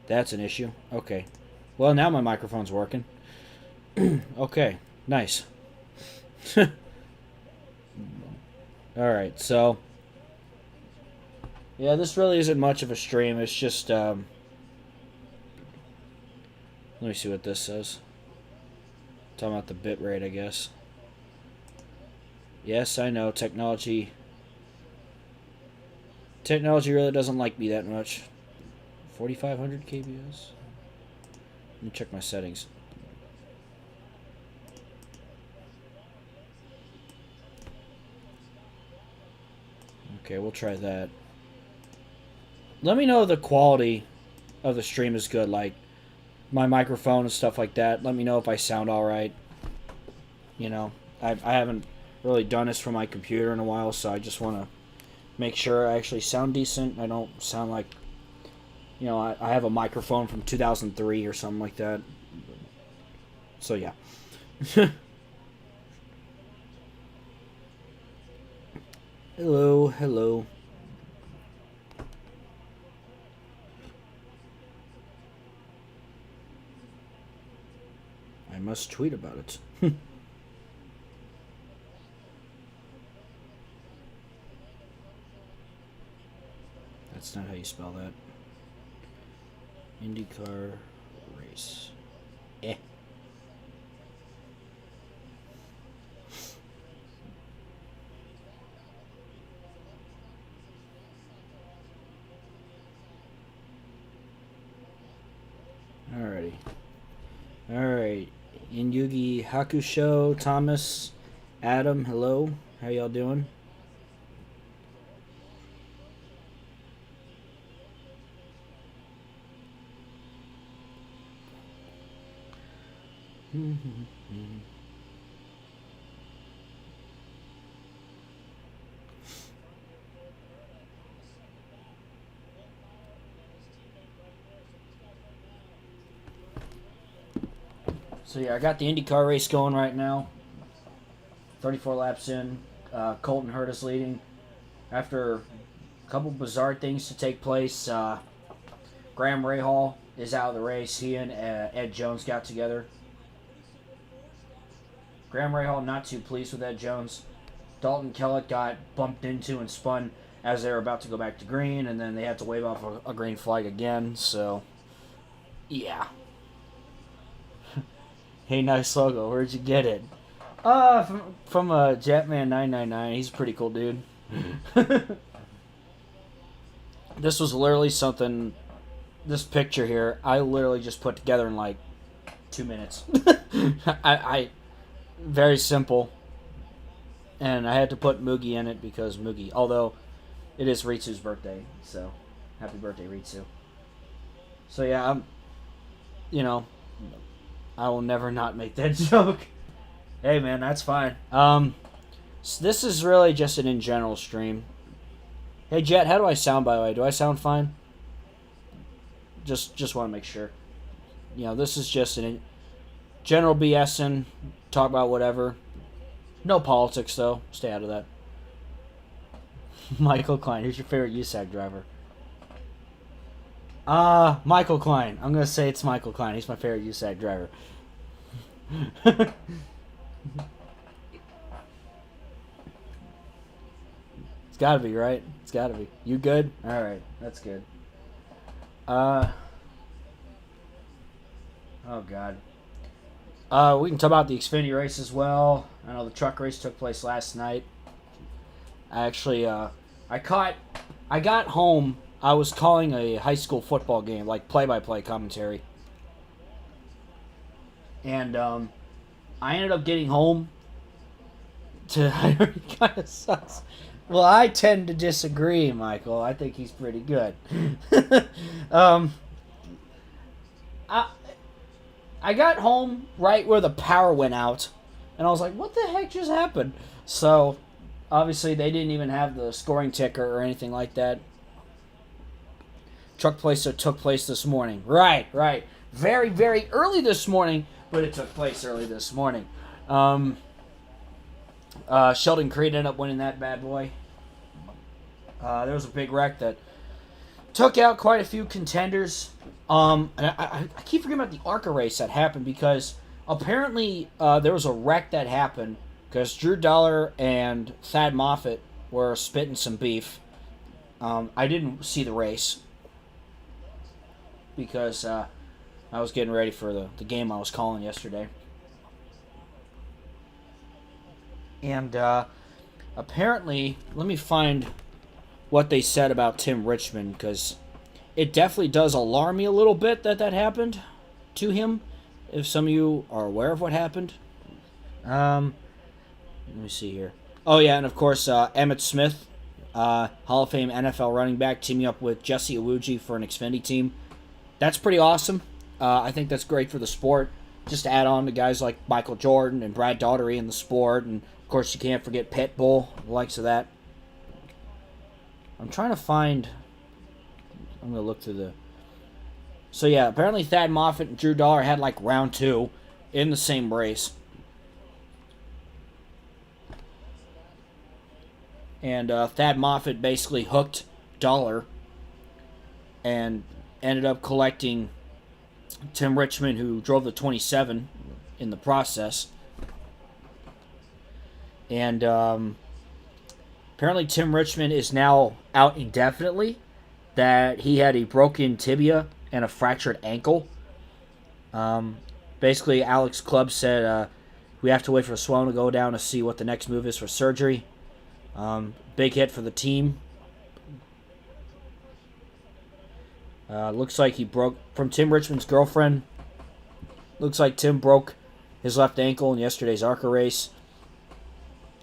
That's an issue. Okay. Well, now my microphone's working. Okay. Nice. Alright, so... Yeah, this really isn't much of a stream. It's just, let me see what this says. Talking about the bit rate, I guess. Yes, I know, technology... Technology really doesn't like me that much. 4,500 kbs? Let me check my settings. Okay, we'll try that. Let me know if the quality of the stream is good, like my microphone and stuff like that. Let me know if I sound alright. You know, I haven't really done this from my computer in a while, so I just want to make sure I actually sound decent. I don't sound like, you know, I have a microphone from 2003 or something like that. So, yeah. Hello, hello. I must tweet about it. That's not how you spell that. IndyCar race. Eh. Alrighty. Alright. In Yugi Hakusho, Thomas, Adam, hello. How y'all doing? So yeah, I got the IndyCar race going right now. 34 laps in. Colton Hurt is leading. After a couple bizarre things to take place, Graham Rahal is out of the race. He and Ed Jones got together. Graham Rahal not too pleased with Ed Jones. Dalton Kellett got bumped into and spun as they were about to go back to green, and then they had to wave off a green flag again, so yeah. Hey, nice logo. Where'd you get it? From Jetman999. He's a pretty cool dude. This was literally something... This picture here, I literally just put together in like 2 minutes. I very simple. And I had to put Moogie in it because Moogie... Although, it is Ritsu's birthday, so... Happy birthday, Ritsu. So yeah, I'm... You know... I will never not make that joke. Hey man, that's fine. So this is really just an in general stream. Hey Jet, how do I sound by the way? Do I sound fine? Just want to make sure. You know, this is just an general BSing, talk about whatever. No politics though. Stay out of that. Michael Klein, who's your favorite USAC driver? Michael Klein. I'm gonna say it's Michael Klein. He's my favorite USAC driver. It's gotta be, right? It's gotta be. You good? Alright, that's good. Oh god. We can talk about the Xfinity race as well. I know the truck race took place last night. I actually, I got home. I was calling a high school football game, like play-by-play commentary. And, I ended up getting home to... It kind of sucks. Well, I tend to disagree, Michael. I think he's pretty good. I got home right where the power went out. And I was like, what the heck just happened? So, obviously, they didn't even have the scoring ticker or anything like that. Truck place that took place this morning. Right. Very, very early this morning, but it took place early this morning. Sheldon Creed ended up winning that bad boy. There was a big wreck that took out quite a few contenders. And I keep forgetting about the ARCA race that happened because apparently there was a wreck that happened because Drew Dollar and Thad Moffitt were spitting some beef. I didn't see the race because I was getting ready for the game I was calling yesterday. And apparently, let me find what they said about Tim Richmond, because it definitely does alarm me a little bit that happened to him, if some of you are aware of what happened. Let me see here. Oh, yeah, and of course, Emmitt Smith, Hall of Fame NFL running back, teaming up with Jesse Iwuji for an Xfinity team. That's pretty awesome. I think that's great for the sport. Just to add on to guys like Michael Jordan and Brad Daugherty in the sport, and of course, you can't forget Pitbull, the likes of that. I'm trying to find... I'm going to look through the... So, yeah, apparently Thad Moffitt and Drew Dollar had, like, round 2 in the same race. And Thad Moffitt basically hooked Dollar and ended up collecting Tim Richmond, who drove the 27 in the process. And apparently Tim Richmond is now out indefinitely, that he had a broken tibia and a fractured ankle. Basically, Alex Clubb said we have to wait for the swelling to go down to see what the next move is for surgery. Big hit for the team. Looks like he broke, from Tim Richmond's girlfriend, looks like Tim broke his left ankle in yesterday's ARCA race.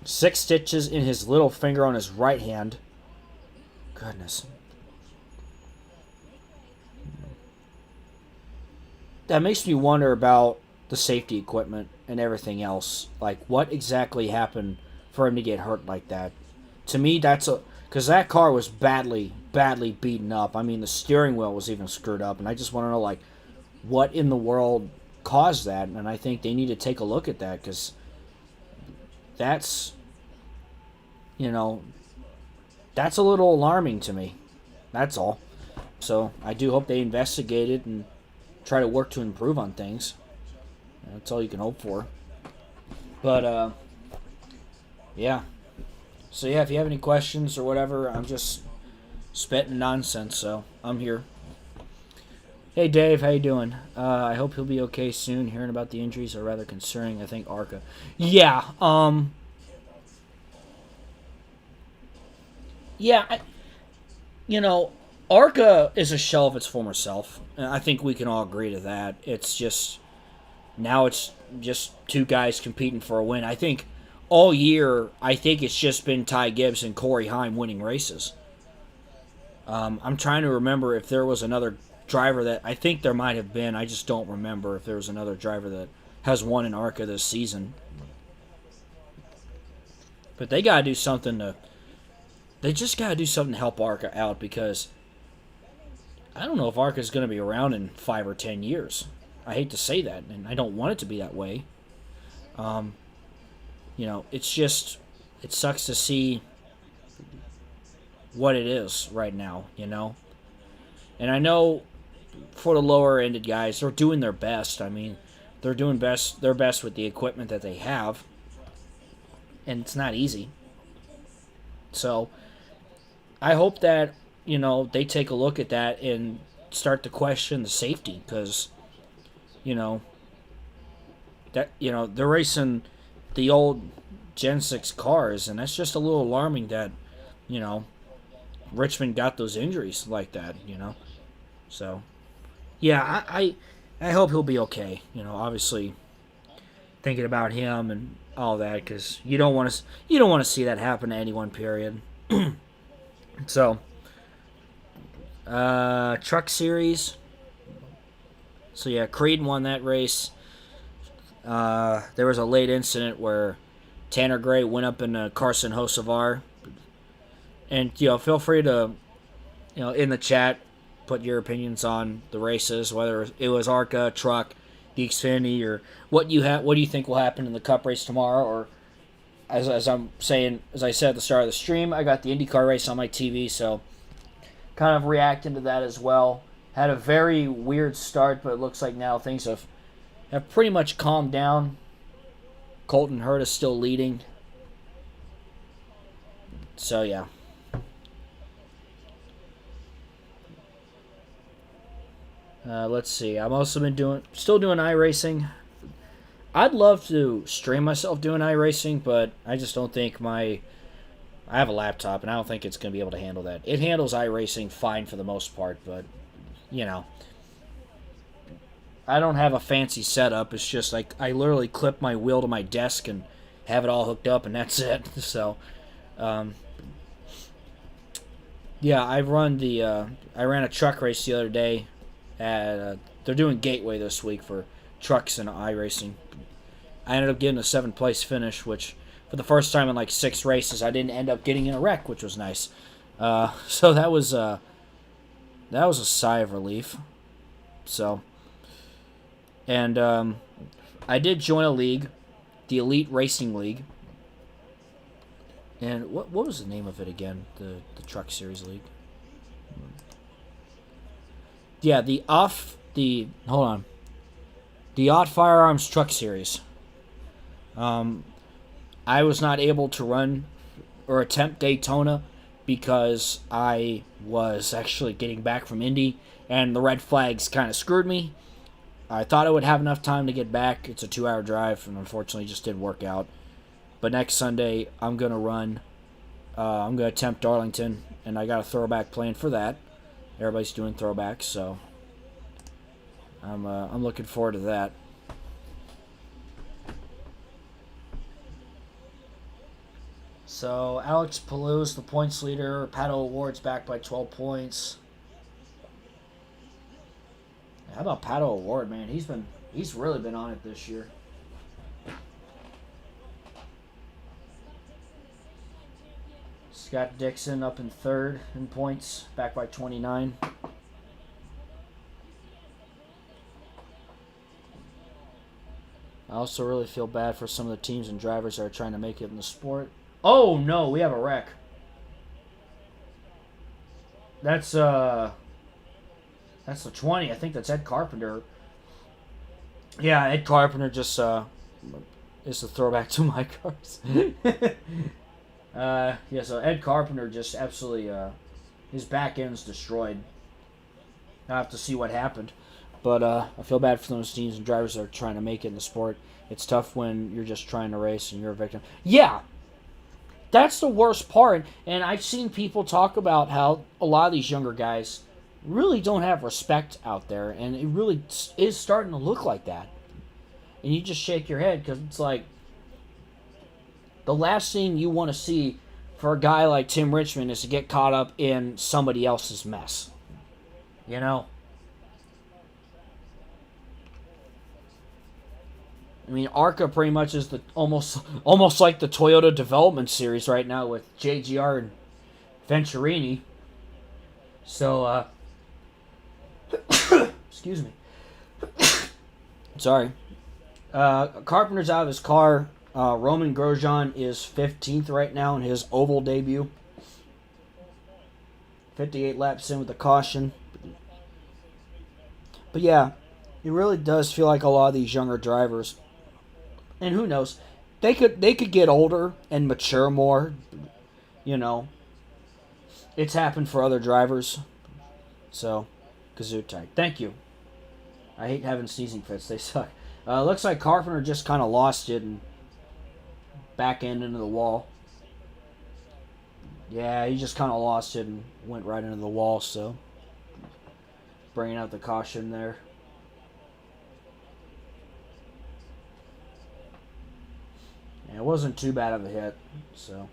6 stitches in his little finger on his right hand. Goodness. That makes me wonder about the safety equipment and everything else. Like, what exactly happened for him to get hurt like that? To me, that's a... Because that car was badly beaten up. I mean, the steering wheel was even screwed up. And I just want to know, like, what in the world caused that? And I think they need to take a look at that, because that's, you know, that's a little alarming to me. That's all. So I do hope they investigate it and try to work to improve on things. That's all you can hope for. But, yeah. So, yeah, if you have any questions or whatever, I'm just spitting nonsense, so I'm here. Hey, Dave, how you doing? I hope he'll be okay soon. Hearing about the injuries are rather concerning. I think ARCA. Yeah, yeah, you know, ARCA is a shell of its former self. And I think we can all agree to that. It's just, now it's just 2 guys competing for a win. I think all year, I think it's just been Ty Gibbs and Corey Heim winning races. I'm trying to remember if there was another driver that, I think there might have been, I just don't remember if there was another driver that has won in ARCA this season. But they got to do something to, they just got to do something to help ARCA out, because I don't know if ARCA is going to be around in 5 or 10 years. I hate to say that, and I don't want it to be that way. You know, it's just, it sucks to see what it is right now, you know. And I know for the lower-ended guys, they're doing their best. I mean, they're doing their best with the equipment that they have, and it's not easy. So I hope that, you know, they take a look at that and start to question the safety, because, you know, that, you know, they're racing the old Gen 6 cars, and that's just a little alarming that, you know, Richmond got those injuries like that, you know. So, yeah, I hope he'll be okay. You know, obviously thinking about him and all that, because you don't want to see that happen to anyone. Period. So, Truck Series. So yeah, Creed won that race. There was a late incident where Tanner Gray went up in Carson Hocevar. And, you know, feel free to, you know, in the chat, put your opinions on the races, whether it was ARCA, Truck, the Xfinity, or what do you think will happen in the Cup race tomorrow? Or, as I'm saying, as I said at the start of the stream, I got the IndyCar race on my TV, so kind of reacting to that as well. Had a very weird start, but it looks like now things have pretty much calmed down. Colton Hurd is still leading. So, yeah. Let's see. I've also been still doing iRacing. I'd love to stream myself doing iRacing, but I just don't think I have a laptop, and I don't think it's going to be able to handle that. It handles iRacing fine for the most part, but, you know, I don't have a fancy setup. It's just like I literally clip my wheel to my desk and have it all hooked up, and that's it. So, yeah, I ran a truck race the other day. They're doing Gateway this week for trucks and iRacing. I ended up getting a 7th place finish, which for the first time in like 6 races, I didn't end up getting in a wreck, which was nice. So that was a sigh of relief. So, and I did join a league, the Elite Racing League. And what was the name of it again? The Truck Series League. Yeah, the Off Firearms Truck Series. I was not able to run or attempt Daytona because I was actually getting back from Indy, and the red flags kind of screwed me. I thought I would have enough time to get back. It's a 2-hour drive, and unfortunately just didn't work out. But next Sunday, I'm going to run. I'm going to attempt Darlington, and I got a throwback plan for that. Everybody's doing throwbacks, so I'm looking forward to that. So Alex Pallou's the points leader. Pato Award's back by 12 points. How about Pato Award, man? He's really been on it this year. Scott Dixon up in 3rd in points, back by 29. I also really feel bad for some of the teams and drivers that are trying to make it in the sport. Oh no, we have a wreck. That's the 20. I think that's Ed Carpenter. Yeah, Ed Carpenter just is a throwback to my cars. Yeah, so Ed Carpenter just absolutely his back end's destroyed. I have to see what happened. But I feel bad for those teams and drivers that are trying to make it in the sport. It's tough when you're just trying to race and you're a victim. Yeah, that's the worst part. And I've seen people talk about how a lot of these younger guys really don't have respect out there. And it really is starting to look like that. And you just shake your head because it's like the last thing you want to see for a guy like Tim Richmond is to get caught up in somebody else's mess. You know? I mean, ARCA pretty much is the almost like the Toyota development series right now with JGR and Venturini. So, excuse me. Sorry. Carpenter's out of his car. Roman Grosjean is 15th right now in his oval debut. 58 laps in with a caution. But yeah, it really does feel like a lot of these younger drivers, and who knows, they could get older and mature more. You know, it's happened for other drivers. So, Gesundheit. Thank you. I hate having sneezing fits. They suck. Looks like Carpenter just kind of lost it and back end into the wall. Yeah, he just kind of lost it and went right into the wall, so bringing out the caution there. And it wasn't too bad of a hit, so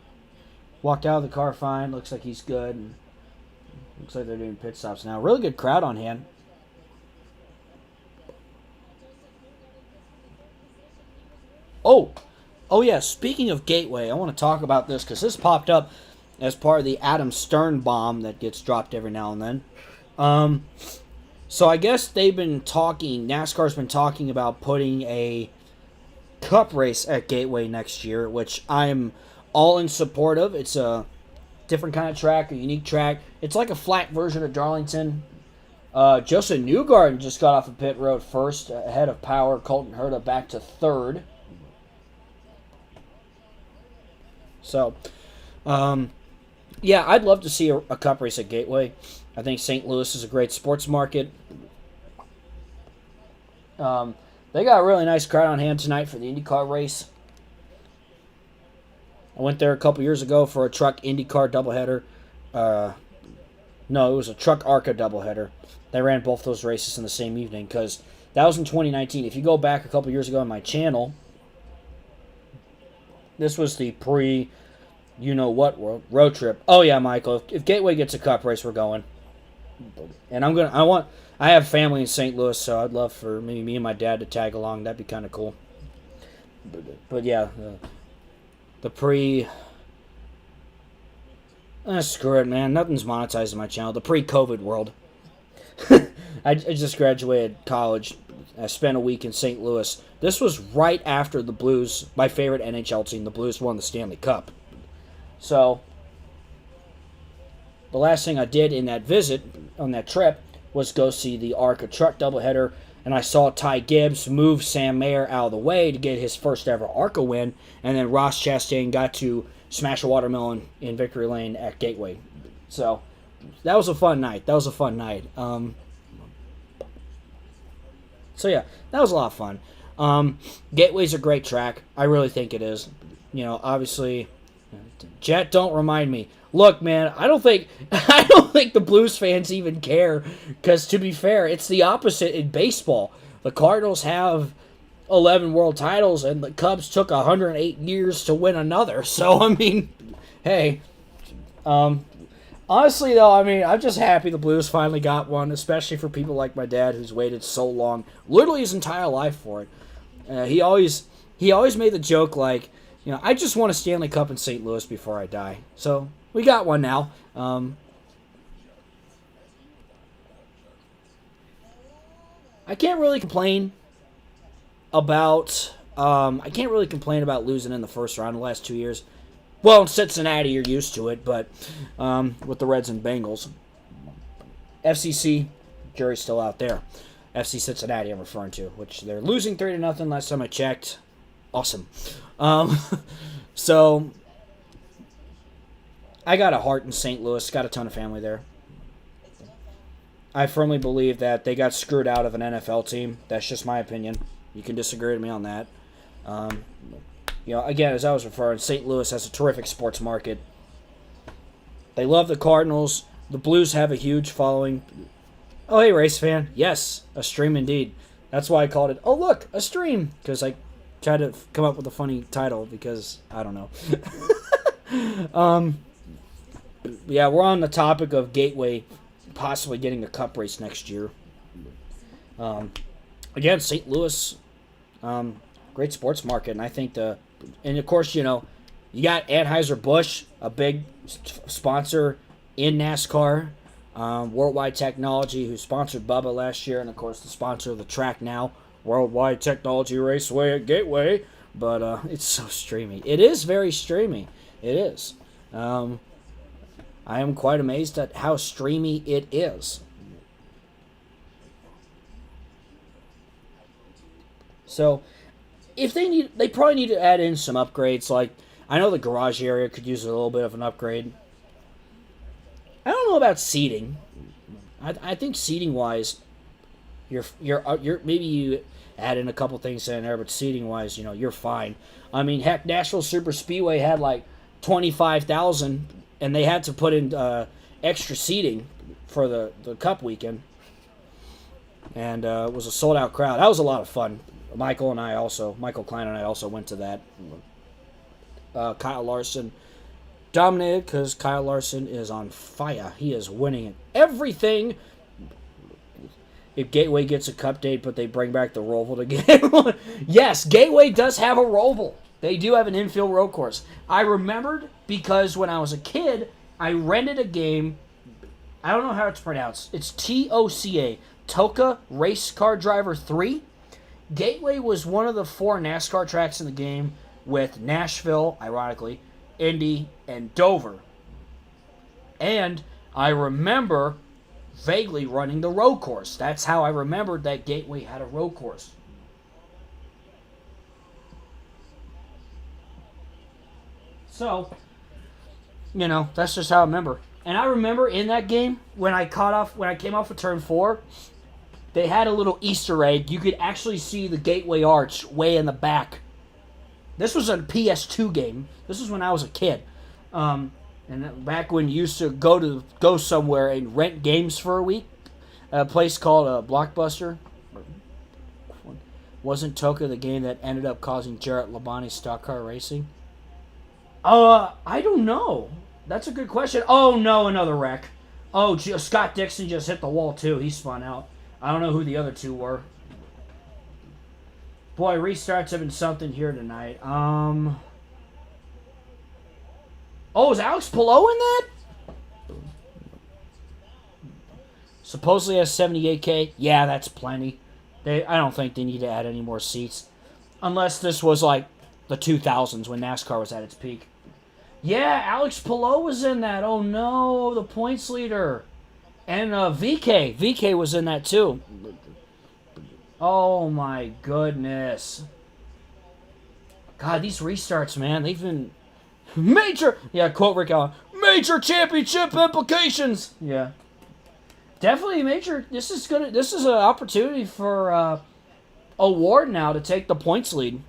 walked out of the car fine. Looks like he's good, and looks like they're doing pit stops now. Really good crowd on hand. Oh yeah, speaking of Gateway, I want to talk about this because this popped up as part of the Adam Stern bomb that gets dropped every now and then. So I guess NASCAR's been talking about putting a cup race at Gateway next year, which I'm all in support of. It's a different kind of track, a unique track. It's like a flat version of Darlington. Joseph Newgarden just got off of pit road first, ahead of Power. Colton Herta back to third. So, yeah, I'd love to see a Cup race at Gateway. I think St. Louis is a great sports market. They got a really nice crowd on hand tonight for the IndyCar race. I went there a couple years ago for a truck IndyCar doubleheader. No, it was a truck ARCA doubleheader. They ran both those races in the same evening because that was in 2019. If you go back a couple years ago on my channel, this was the pre-you-know-what road trip. Oh, yeah, Michael, if Gateway gets a Cup race, we're going. And I have family in St. Louis, so I'd love for maybe me and my dad to tag along. That'd be kind of cool. But yeah, the pre... screw it, man. Nothing's monetized in my channel. The pre-COVID world. I just graduated college. I spent a week in St. Louis. This was right after the Blues, my favorite NHL team, the Blues, won the Stanley Cup. So, the last thing I did in that visit, on that trip, was go see the ARCA truck doubleheader, and I saw Ty Gibbs move Sam Mayer out of the way to get his first ever ARCA win, and then Ross Chastain got to smash a watermelon in Victory Lane at Gateway. So, that was a fun night. So yeah, that was a lot of fun. Gateway's a great track. I really think it is. You know, obviously, Jet, don't remind me. Look, man, I don't think the Blues fans even care. Because to be fair, it's the opposite in baseball. The Cardinals have 11 world titles, and the Cubs took 108 years to win another. So I mean, hey. Honestly, though, I mean, I'm just happy the Blues finally got one, especially for people like my dad who's waited so long, literally his entire life for it. He always made the joke like, you know, I just want a Stanley Cup in St. Louis before I die. So we got one now. I can't really complain about losing in the first round the last 2 years. Well, in Cincinnati, you're used to it, but with the Reds and Bengals. FCC, jury's still out there. FC Cincinnati, I'm referring to, which they're losing 3-0 last time I checked. Awesome. So, I got a heart in St. Louis, got a ton of family there. I firmly believe that they got screwed out of an NFL team. That's just my opinion. You can disagree with me on that. You know, again, as I was referring, St. Louis has a terrific sports market. They love the Cardinals. The Blues have a huge following. Oh, hey, race fan. Yes, a stream indeed. That's why I called it, oh, look, a stream. Because I tried to come up with a funny title because, I don't know. Yeah, we're on the topic of Gateway possibly getting a Cup race next year. Again, St. Louis, great sports market, and I think and of course, you know, you got Anheuser-Busch, a big sponsor in NASCAR, Worldwide Technology, who sponsored Bubba last year, and of course the sponsor of the track now, Worldwide Technology Raceway at Gateway. But it's so streamy. It is very streamy. It is. I am quite amazed at how streamy it is. So, if they probably need to add in some upgrades. Like, I know the garage area could use a little bit of an upgrade. I don't know about seating. I think seating wise, you're maybe you add in a couple things in there, but seating wise, you know, you're fine. I mean, heck, Nashville Super Speedway had like 25,000, and they had to put in extra seating for the Cup weekend, and it was a sold out crowd. That was a lot of fun. Michael Klein and I also went to that. Kyle Larson dominated because Kyle Larson is on fire. He is winning everything. If Gateway gets a Cup date, but they bring back the Roval to get yes, Gateway does have a Roval. They do have an infield road course. I remembered because when I was a kid, I rented a game. I don't know how it's pronounced. It's TOCA, Toka Race Car Driver 3. Gateway was one of the 4 NASCAR tracks in the game, with Nashville, ironically, Indy, and Dover. And I remember vaguely running the road course. That's how I remembered that Gateway had a road course. So, that's just how I remember. And I remember in that game when I came off of turn 4, they had a little Easter egg. You could actually see the Gateway Arch way in the back. This was a PS2 game. This was when I was a kid. And back when you used to go somewhere and rent games for a week, a place called Blockbuster. Wasn't Toka the game that ended up causing Jarrett Labonte's stock car racing? I don't know. That's a good question. Oh no, another wreck. Oh, Scott Dixon just hit the wall too. He spun out. I don't know who the other two were. Boy, restarts have been something here tonight. Oh, is Alex Palou in that? Supposedly has 78K. Yeah, that's plenty. I don't think they need to add any more seats. Unless this was like the 2000s when NASCAR was at its peak. Yeah, Alex Palou was in that. Oh no, the points leader. And VK. VK was in that too. Oh my goodness. God, these restarts, man, they've been major. Yeah, quote Rick Allen. Major championship implications. Yeah. Definitely major. This is an opportunity for Award now to take the points lead.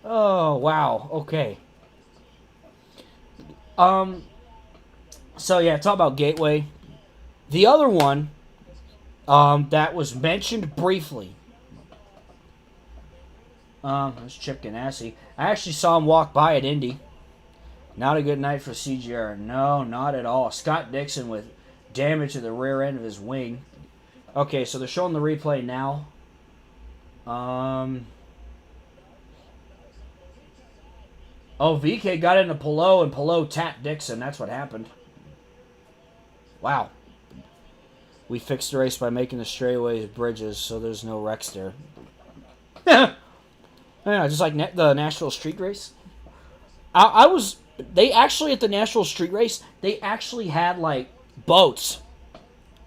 Oh, wow. Okay. So yeah, talk about Gateway. The other one that was mentioned briefly. That's Chip Ganassi. I actually saw him walk by at Indy. Not a good night for CGR. No, not at all. Scott Dixon with damage to the rear end of his wing. Okay, so they're showing the replay now. Oh, VK got into Palou, and Palou tapped Dixon. That's what happened. Wow. We fixed the race by making the straightaways bridges, so there's no wrecks there. Yeah, just like the Nashville Street Race. They actually, at the Nashville Street Race, they actually had, like, boats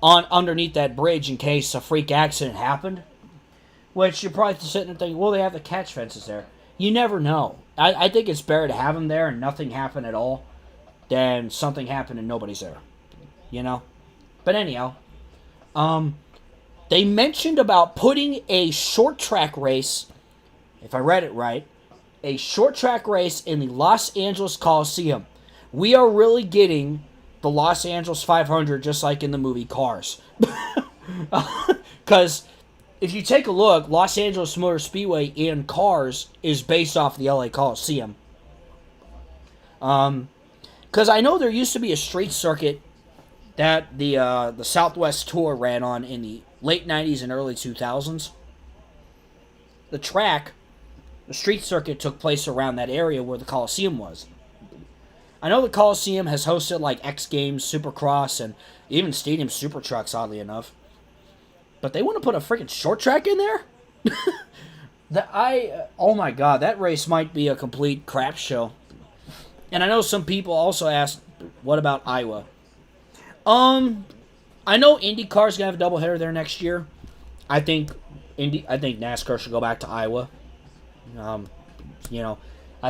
underneath that bridge in case a freak accident happened. Which you're probably sitting there thinking, well, they have the catch fences there. You never know. I think it's better to have them there and nothing happen at all than something happen and nobody's there. But anyhow, they mentioned about putting a short track race, if I read it right, a short track race in the Los Angeles Coliseum. We are really getting the Los Angeles 500 just like in the movie Cars. Because if you take a look, Los Angeles Motor Speedway in Cars is based off the LA Coliseum. Because I know there used to be a street circuit that the Southwest Tour ran on in the late 90s and early 2000s. The street circuit took place around that area where the Coliseum was. I know the Coliseum has hosted like X Games, Supercross, and even Stadium Super Trucks, oddly enough. But they want to put a freaking short track in there? Oh my god, that race might be a complete crap show. And I know some people also asked, what about Iowa? I know IndyCar's gonna have a doubleheader there next year. I think NASCAR should go back to Iowa. I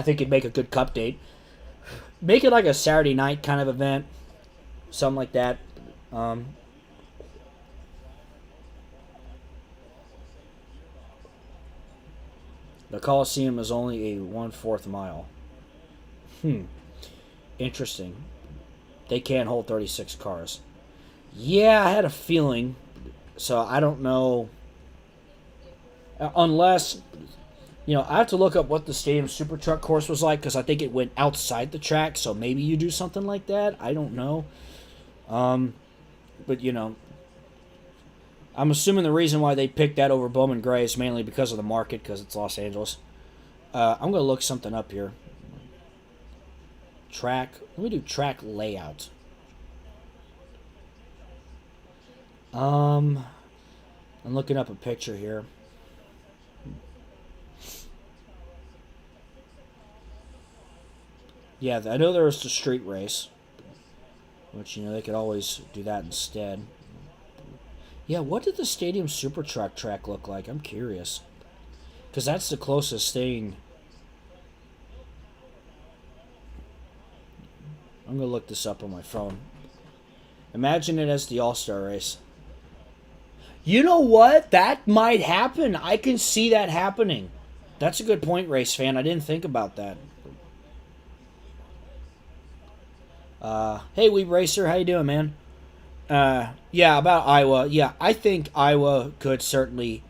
think it'd make a good cup date. Make it like a Saturday night kind of event, something like that. The Coliseum is only a 1/4 mile. Interesting. They can't hold 36 cars. Yeah, I had a feeling. So I don't know. Unless, I have to look up what the Stadium Super Truck course was like because I think it went outside the track. So maybe you do something like that. I don't know. But, I'm assuming the reason why they picked that over Bowman Gray is mainly because of the market, because it's Los Angeles. I'm going to look something up here. Track. Let me do track layout. I'm looking up a picture here. Yeah, I know there was the street race, which, they could always do that instead. Yeah, what did the Stadium Super Truck track look like? I'm curious. Because that's the closest thing. I'm going to look this up on my phone. Imagine it as the All-Star race. You know what? That might happen. I can see that happening. That's a good point, race fan. I didn't think about that. Hey, Weeb Racer. How you doing, man? Yeah, about Iowa. Yeah, I think Iowa could certainly,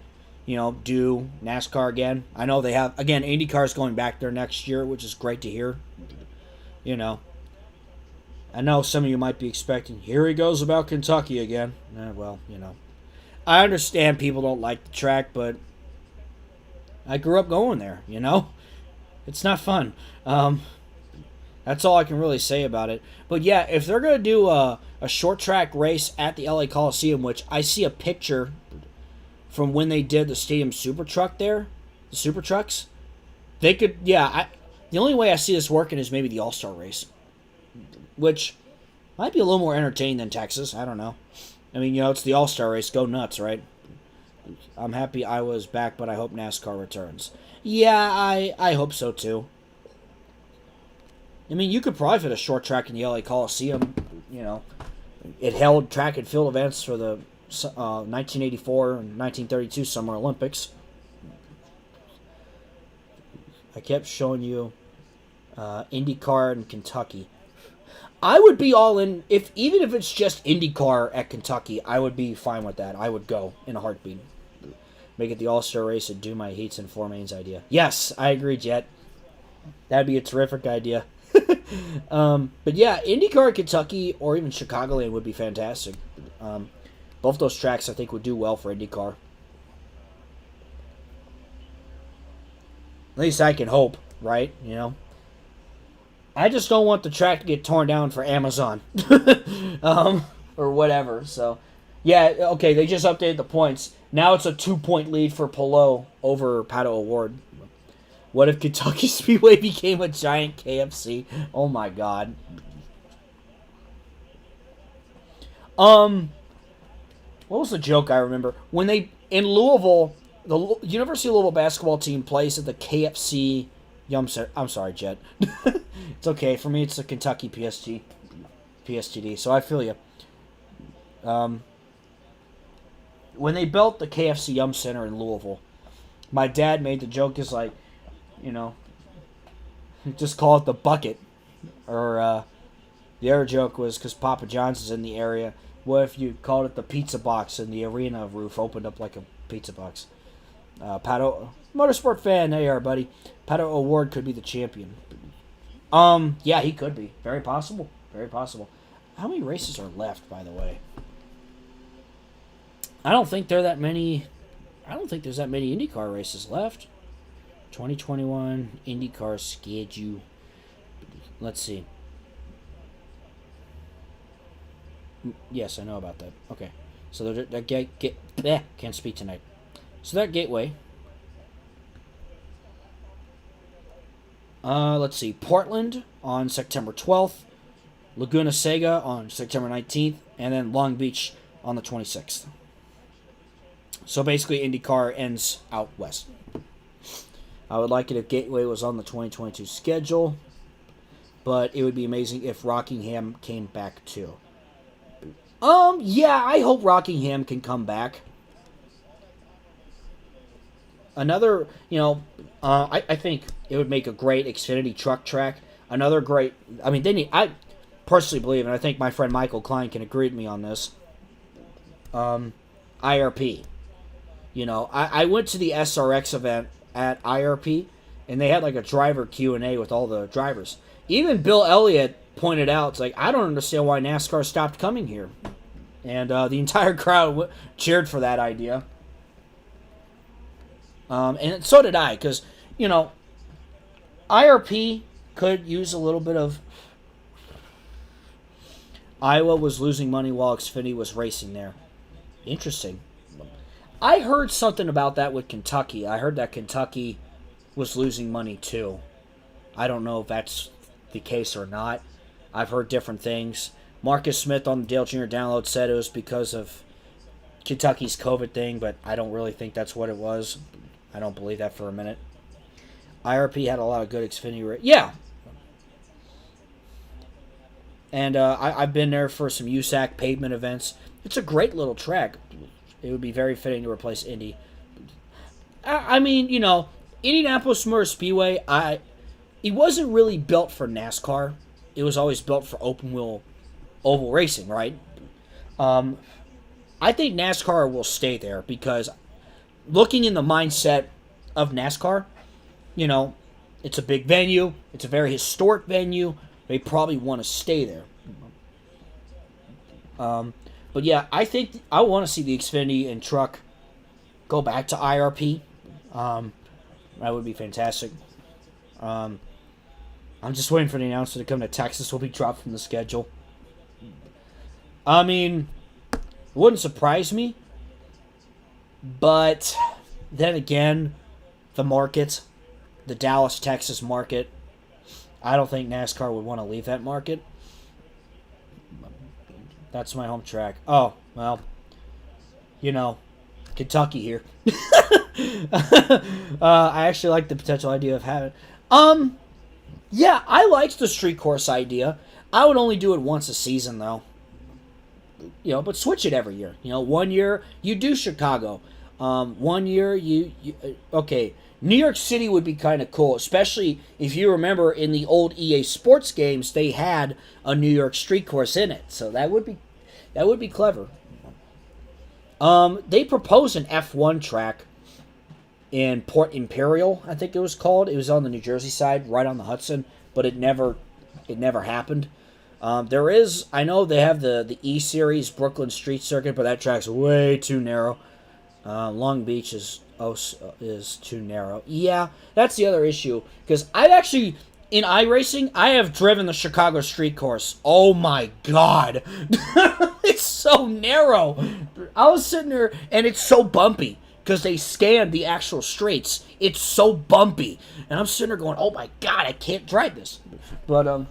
do NASCAR again. I know they have, again, IndyCar's going back there next year, which is great to hear. I know some of you might be expecting, here he goes about Kentucky again. Well, I understand people don't like the track, but I grew up going there, It's not fun. That's all I can really say about it. But yeah, if they're going to do a short track race at the LA Coliseum, which I see a picture from when they did the Stadium Super Truck there, the Super Trucks, they could, the only way I see this working is maybe the All-Star race, which might be a little more entertaining than Texas. I don't know. I mean, it's the All-Star race. Go nuts, right? I'm happy Iowa's back, but I hope NASCAR returns. Yeah, I hope so too. I mean, you could probably fit a short track in the LA Coliseum. It held track and field events for the 1984 and 1932 Summer Olympics. I kept showing you IndyCar in Kentucky. I would be all in, even if it's just IndyCar at Kentucky, I would be fine with that. I would go in a heartbeat. Make it the All-Star race and do my heats and four mains idea. Yes, I agree, Jet. That'd be a terrific idea. But yeah, IndyCar, Kentucky, or even Chicagoland would be fantastic. Both those tracks, I think, would do well for IndyCar. At least I can hope, right? I just don't want the track to get torn down for Amazon. Or whatever. So, yeah, okay, they just updated the points. Now it's a 2-point lead for Palou over Pato O'Ward. What if Kentucky Speedway became a giant KFC? Oh my god. What was the joke I remember? When in Louisville, the University of Louisville basketball team plays at the KFC Yum Center. I'm sorry, Jet. It's okay. For me, it's the Kentucky PSTD, so I feel you. When they built the KFC Yum Center in Louisville, my dad made the joke is like, just call it the bucket. Or the other joke was because Papa John's is in the area, what if you called it the pizza box and the arena roof opened up like a pizza box? Pato, motorsport fan, there you are, buddy. Pato O'Ward could be the champion. Yeah, he could be. Very possible. Very possible. How many races are left, by the way? I don't think there's that many IndyCar races left. 2021 IndyCar schedule. Let's see. Yes, I know about that. Okay. So that can't speak tonight. So that gateway. Let's see. Portland on September 12th. Laguna Seca on September 19th. And then Long Beach on the 26th. So basically IndyCar ends out west. I would like it if Gateway was on the 2022 schedule. But it would be amazing if Rockingham came back too. Yeah, I hope Rockingham can come back. Another, I think it would make a great Xfinity truck track. Another great, I personally believe, and I think my friend Michael Klein can agree with me on this, IRP. I went to the SRX event at IRP, and they had like a driver Q&A with all the drivers. Even Bill Elliott pointed out, it's like, I don't understand why NASCAR stopped coming here. And the entire crowd cheered for that idea. And so did I, because, IRP could use a little bit of... Iowa was losing money while Xfinity was racing there. Interesting. I heard something about that with Kentucky. I heard that Kentucky was losing money too. I don't know if that's the case or not. I've heard different things. Marcus Smith on the Dale Jr. Download said it was because of Kentucky's COVID thing, but I don't really think that's what it was. I don't believe that for a minute. IRP had a lot of good Xfinity. Yeah. And I've been there for some USAC pavement events. It's a great little track. It would be very fitting to replace Indy. I mean, you know, Indianapolis Motor Speedway, it wasn't really built for NASCAR. It was always built for open wheel oval racing, right? I think NASCAR will stay there because looking in the mindset of NASCAR, you know, it's a big venue. It's a very historic venue. They probably want to stay there. But yeah, I think I want to see the Xfinity and truck go back to IRP. That would be fantastic. I'm just waiting for the announcement to come to Texas. Will be dropped from the schedule. I mean, it wouldn't surprise me. But then again, the market, the Dallas, Texas market, I don't think NASCAR would want to leave that market. That's my home track. Oh, well, you know, Kentucky here. I actually like the potential idea of having. Yeah, I liked the street course idea. I would only do it once a season, though. You know, but switch it every year. You know, 1 year you do Chicago. 1 year you okay. New York City would be kind of cool, especially if you remember in the old EA Sports games they had a New York street course in it. So that would be clever. They proposed an F1 track in Port Imperial, I think it was called. It was on the New Jersey side, right on the Hudson, but it never happened. I know they have the E Series Brooklyn Street Circuit, but that track's way too narrow. Long Beach is too narrow. Yeah, that's the other issue. Because I've actually, in iRacing, I have driven the Chicago street course. Oh my god. It's so narrow. I was sitting there, and it's so bumpy. Because they scanned the actual straights. It's so bumpy. And I'm sitting there going, oh my god, I can't drive this. But,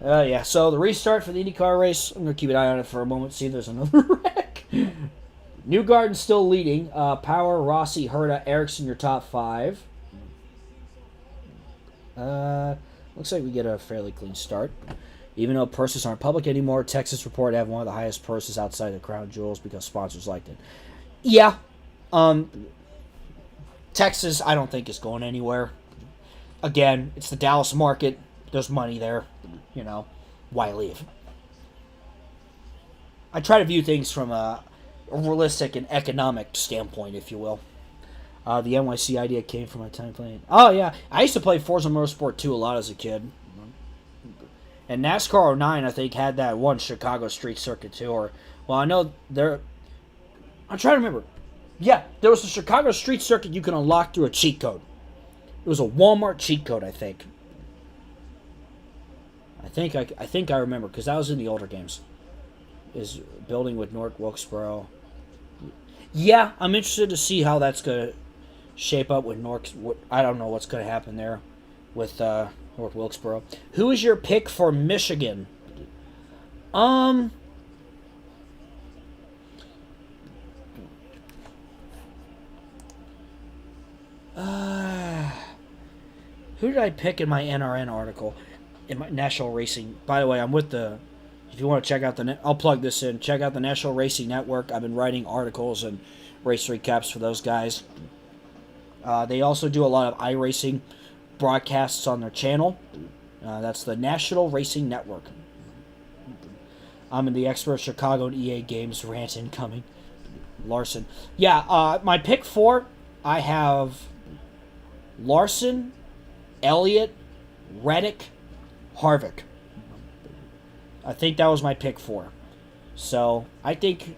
yeah, so the restart for the IndyCar race, I'm going to keep an eye on it for a moment, see if there's another wreck. Newgarden's still leading. Power, Rossi, Herta, Ericsson, your top five. Looks like we get a fairly clean start. Even though purses aren't public anymore, Texas reported to have one of the highest purses outside the crown jewels because sponsors liked it. Yeah. Texas, I don't think is going anywhere. Again, it's the Dallas market. There's money there. You know, why leave? I try to view things from a realistic and economic standpoint, if you will. The NYC idea came from my time playing. Oh, yeah. I used to play Forza Motorsport 2 a lot as a kid. And NASCAR 09, I think, had that one Chicago Street Circuit, too. Well, I know there... I'm trying to remember. Yeah, there was a Chicago Street Circuit you can unlock through a cheat code. It was a Walmart cheat code, I think. I think I remember, because that was in the older games. Is building with North Wilkesboro. Yeah, I'm interested to see how that's going to shape up with North. I don't know what's going to happen there with North Wilkesboro. Who is your pick for Michigan? Who did I pick in my NRN article? In my National Racing. By the way, I'm with the... If you want to check out I'll plug this in. Check out the National Racing Network. I've been writing articles and race recaps for those guys. They also do a lot of iRacing broadcasts on their channel. That's the National Racing Network. I'm in the expert Chicago and EA Games rant incoming. Larson. Yeah, my pick 4, I have Larson, Elliott, Reddick, Harvick. I think that was my pick 4. So I think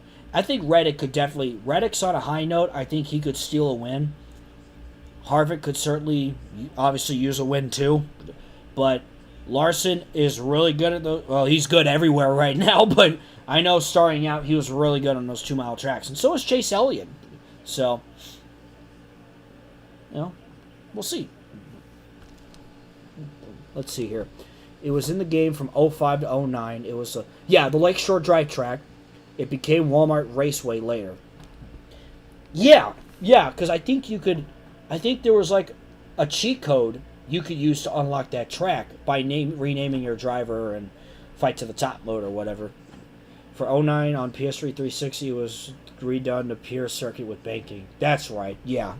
Reddick could definitely... Reddick's on a high note. I think he could steal a win. Harvick could certainly obviously use a win too. But Larson is really good at the... Well, he's good everywhere right now, but I know starting out he was really good on those 2-mile tracks. And so is Chase Elliott. So, you know, we'll see. Let's see here. It was in the game from '05 to '09. It was the Lakeshore Drive track. It became Walmart Raceway later. Yeah, because I think there was like a cheat code you could use to unlock that track by renaming your driver and Fight to the Top mode or whatever. For '09 on PS3 360, it was redone to pure circuit with banking. That's right, yeah.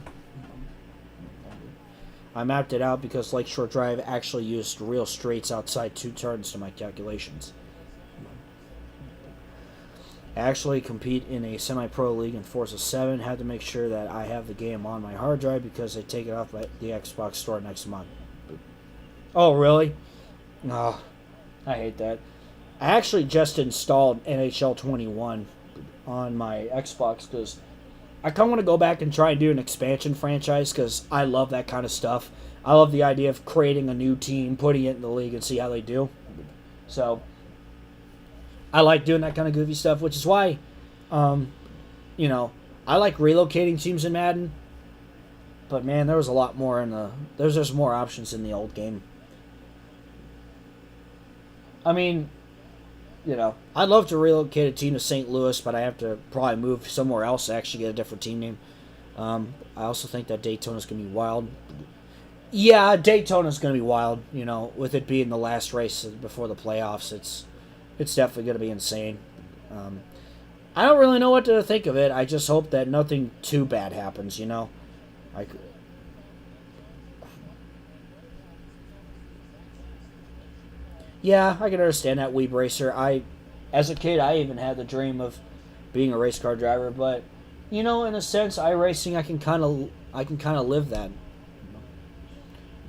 I mapped it out because Lakeshore Drive actually used real straights outside 2 turns to my calculations. I actually compete in a semi-pro league in Forza 7. Had to make sure that I have the game on my hard drive because they take it off the Xbox store next month. Oh, really? Oh, I hate that. I actually just installed NHL 21 on my Xbox because I kind of want to go back and try and do an expansion franchise because I love that kind of stuff. I love the idea of creating a new team, putting it in the league, and see how they do. So, I like doing that kind of goofy stuff, which is why, I like relocating teams in Madden. But, man, there was a lot more there's just more options in the old game. I mean, I'd love to relocate a team to St. Louis, but I have to probably move somewhere else to actually get a different team name. I also think that Daytona's going to be wild. Yeah, Daytona's going to be wild, with it being the last race before the playoffs. It's definitely going to be insane. I don't really know what to think of it. I just hope that nothing too bad happens, Yeah, I can understand that, Weeb Racer. As a kid, I even had the dream of being a race car driver, but in a sense, iRacing, I can kind of live that.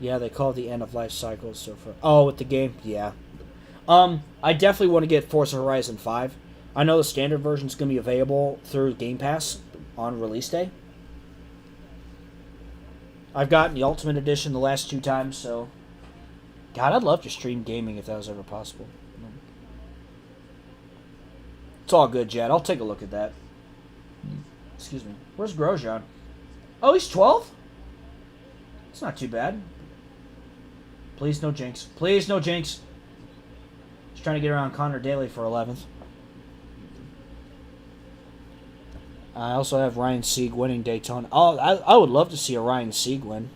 Yeah, they call it the end of life cycle. So with the game, yeah. I definitely want to get Forza Horizon 5. I know the standard version is going to be available through Game Pass on release day. I've gotten the Ultimate Edition the last 2 times, so God, I'd love to stream gaming if that was ever possible. It's all good, Jad. I'll take a look at that. Excuse me. Where's Grosjean? Oh, he's 12? It's not too bad. Please, no jinx. Please, no jinx. Just trying to get around Connor Daly for 11th. I also have Ryan Sieg winning Daytona. Oh, I would love to see a Ryan Sieg win.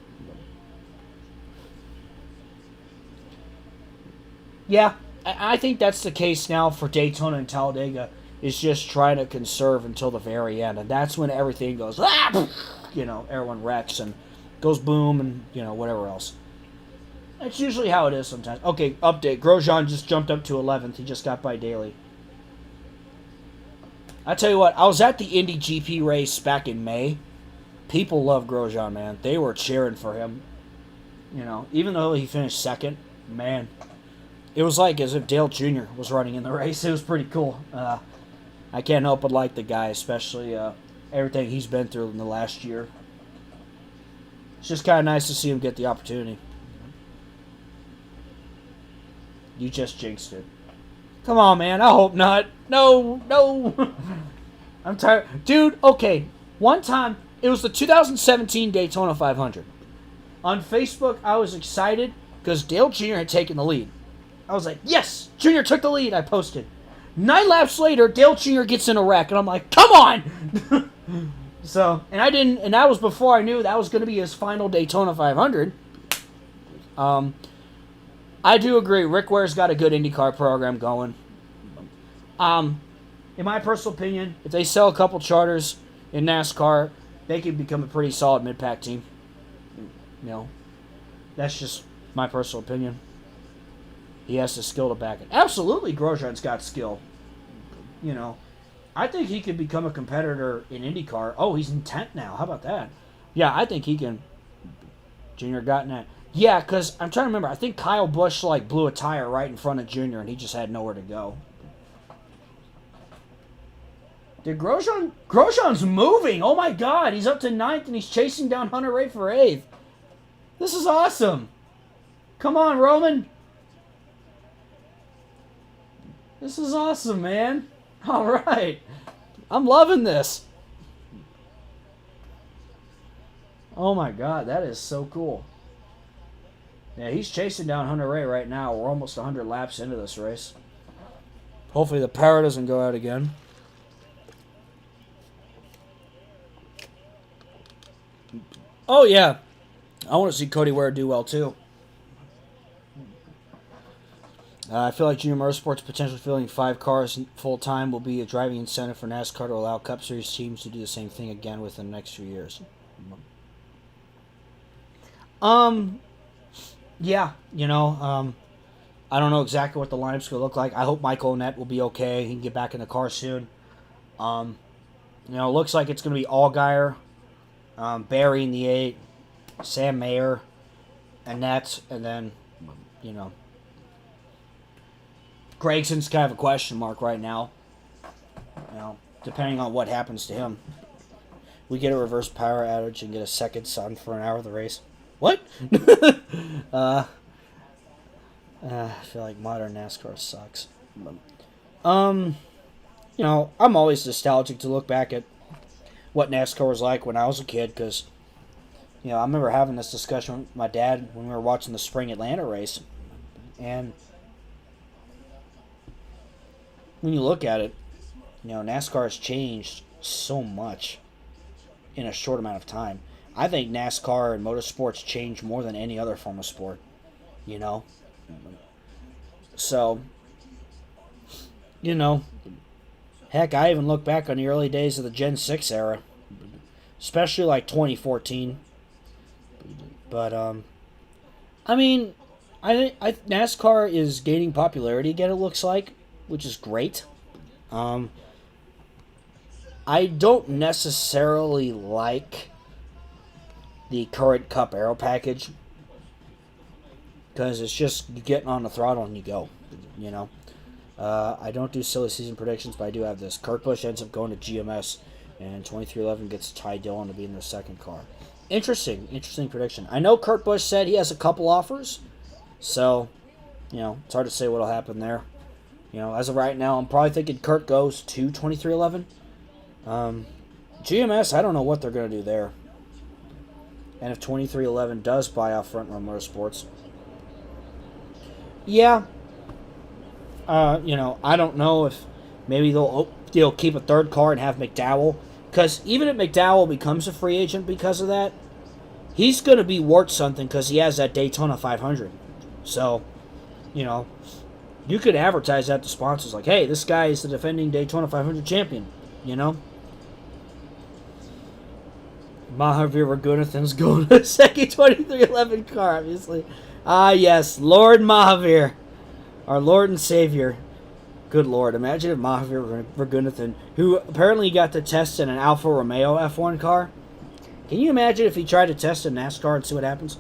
Yeah, I think that's the case now for Daytona and Talladega, is just trying to conserve until the very end. And that's when everything goes, everyone wrecks and goes boom and, whatever else. That's usually how it is sometimes. Okay, update. Grosjean just jumped up to 11th. He just got by Daly. I tell you what, I was at the Indy GP race back in May. People love Grosjean, man. They were cheering for him. Even though he finished second, man. It was like as if Dale Jr. was running in the race. It was pretty cool. I can't help but like the guy, especially everything he's been through in the last year. It's just kind of nice to see him get the opportunity. You just jinxed it. Come on, man. I hope not. No. I'm tired. Dude, okay. One time, it was the 2017 Daytona 500. On Facebook, I was excited because Dale Jr. had taken the lead. I was like, yes, Jr. took the lead. I posted. 9 laps later, Dale Jr. gets in a wreck, and I'm like, come on! And that was before I knew that was going to be his final Daytona 500. I do agree, Rick Ware's got a good IndyCar program going. In my personal opinion, if they sell a couple charters in NASCAR, they could become a pretty solid mid-pack team. That's just my personal opinion. He has the skill to back it. Absolutely, Grosjean's got skill. I think he could become a competitor in IndyCar. Oh, he's in 10th now. How about that? Yeah, I think he can. Junior got in that. Yeah, because I'm trying to remember. I think Kyle Busch blew a tire right in front of Junior, and he just had nowhere to go. Did Grosjean's moving. Oh, my God. He's up to 9th, and he's chasing down Hunter Ray for 8th. This is awesome. Come on, Roman. This is awesome, man. All right. I'm loving this. Oh, my God. That is so cool. Yeah, he's chasing down Hunter Ray right now. We're almost 100 laps into this race. Hopefully the power doesn't go out again. Oh, yeah. I want to see Cody Ware do well, too. I feel like Junior Motorsports potentially filling 5 cars full-time will be a driving incentive for NASCAR to allow Cup Series teams to do the same thing again within the next few years. Yeah, I don't know exactly what the lineup's going to look like. I hope Michael Annett will be okay. He can get back in the car soon. It looks like it's going to be Allgaier, Barry in the 8, Sam Mayer, Annett, and then, Gregson's kind of a question mark right now. Depending on what happens to him. We get a reverse power outage and get a second sun for an hour of the race. What? I feel like modern NASCAR sucks. I'm always nostalgic to look back at what NASCAR was like when I was a kid, because, I remember having this discussion with my dad when we were watching the spring Atlanta race, and when you look at it, NASCAR has changed so much in a short amount of time. I think NASCAR and motorsports change more than any other form of sport, So, heck, I even look back on the early days of the Gen 6 era, especially like 2014. But, I think NASCAR is gaining popularity again, it looks like, which is great. I don't necessarily like the current Cup Aero package, because it's just getting on the throttle and you go, I don't do silly season predictions, but I do have this. Kurt Busch ends up going to GMS, and 2311 gets Ty Dillon to be in their second car. Interesting prediction. I know Kurt Busch said he has a couple offers, so, it's hard to say what'll happen there. As of right now, I'm probably thinking Kurt goes to 2311. GMS, I don't know what they're going to do there. And if 2311 does buy out Front Row Motorsports, yeah, I don't know if maybe they'll keep a third car and have McDowell, because even if McDowell becomes a free agent because of that, he's going to be worth something because he has that Daytona 500. So, you could advertise that to sponsors like, hey, this guy is the defending Daytona 500 champion, Mahavir Raghunathan's going to a second 2311 car, obviously. Ah, yes, Lord Mahavir, our Lord and Savior. Good Lord, imagine if Mahavir Raghunathan, who apparently got to test in an Alfa Romeo F1 car, can you imagine if he tried to test in NASCAR and see what happens?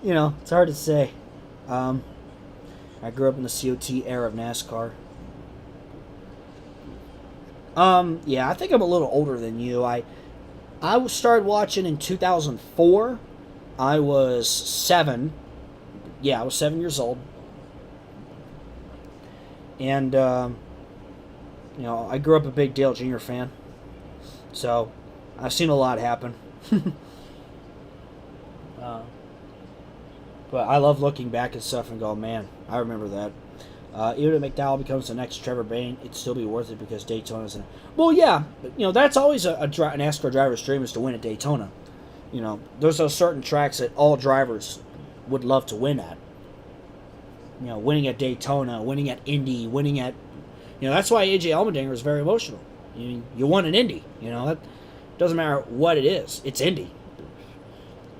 It's hard to say. I grew up in the COT era of NASCAR. Yeah, I think I'm a little older than you. I started watching in 2004. I was 7. Yeah, I was 7 years old. And, I grew up a big Dale Jr. fan. So, I've seen a lot happen. But I love looking back at stuff and go, man, I remember that. Even if McDowell becomes the next Trevor Bayne, it'd still be worth it because Daytona's in. Well, yeah, that's always a NASCAR driver's dream, is to win at Daytona. There's those certain tracks that all drivers would love to win at. Winning at Daytona, winning at Indy, winning at. That's why AJ Allmendinger is very emotional. You won an Indy. That doesn't matter what it is. It's Indy.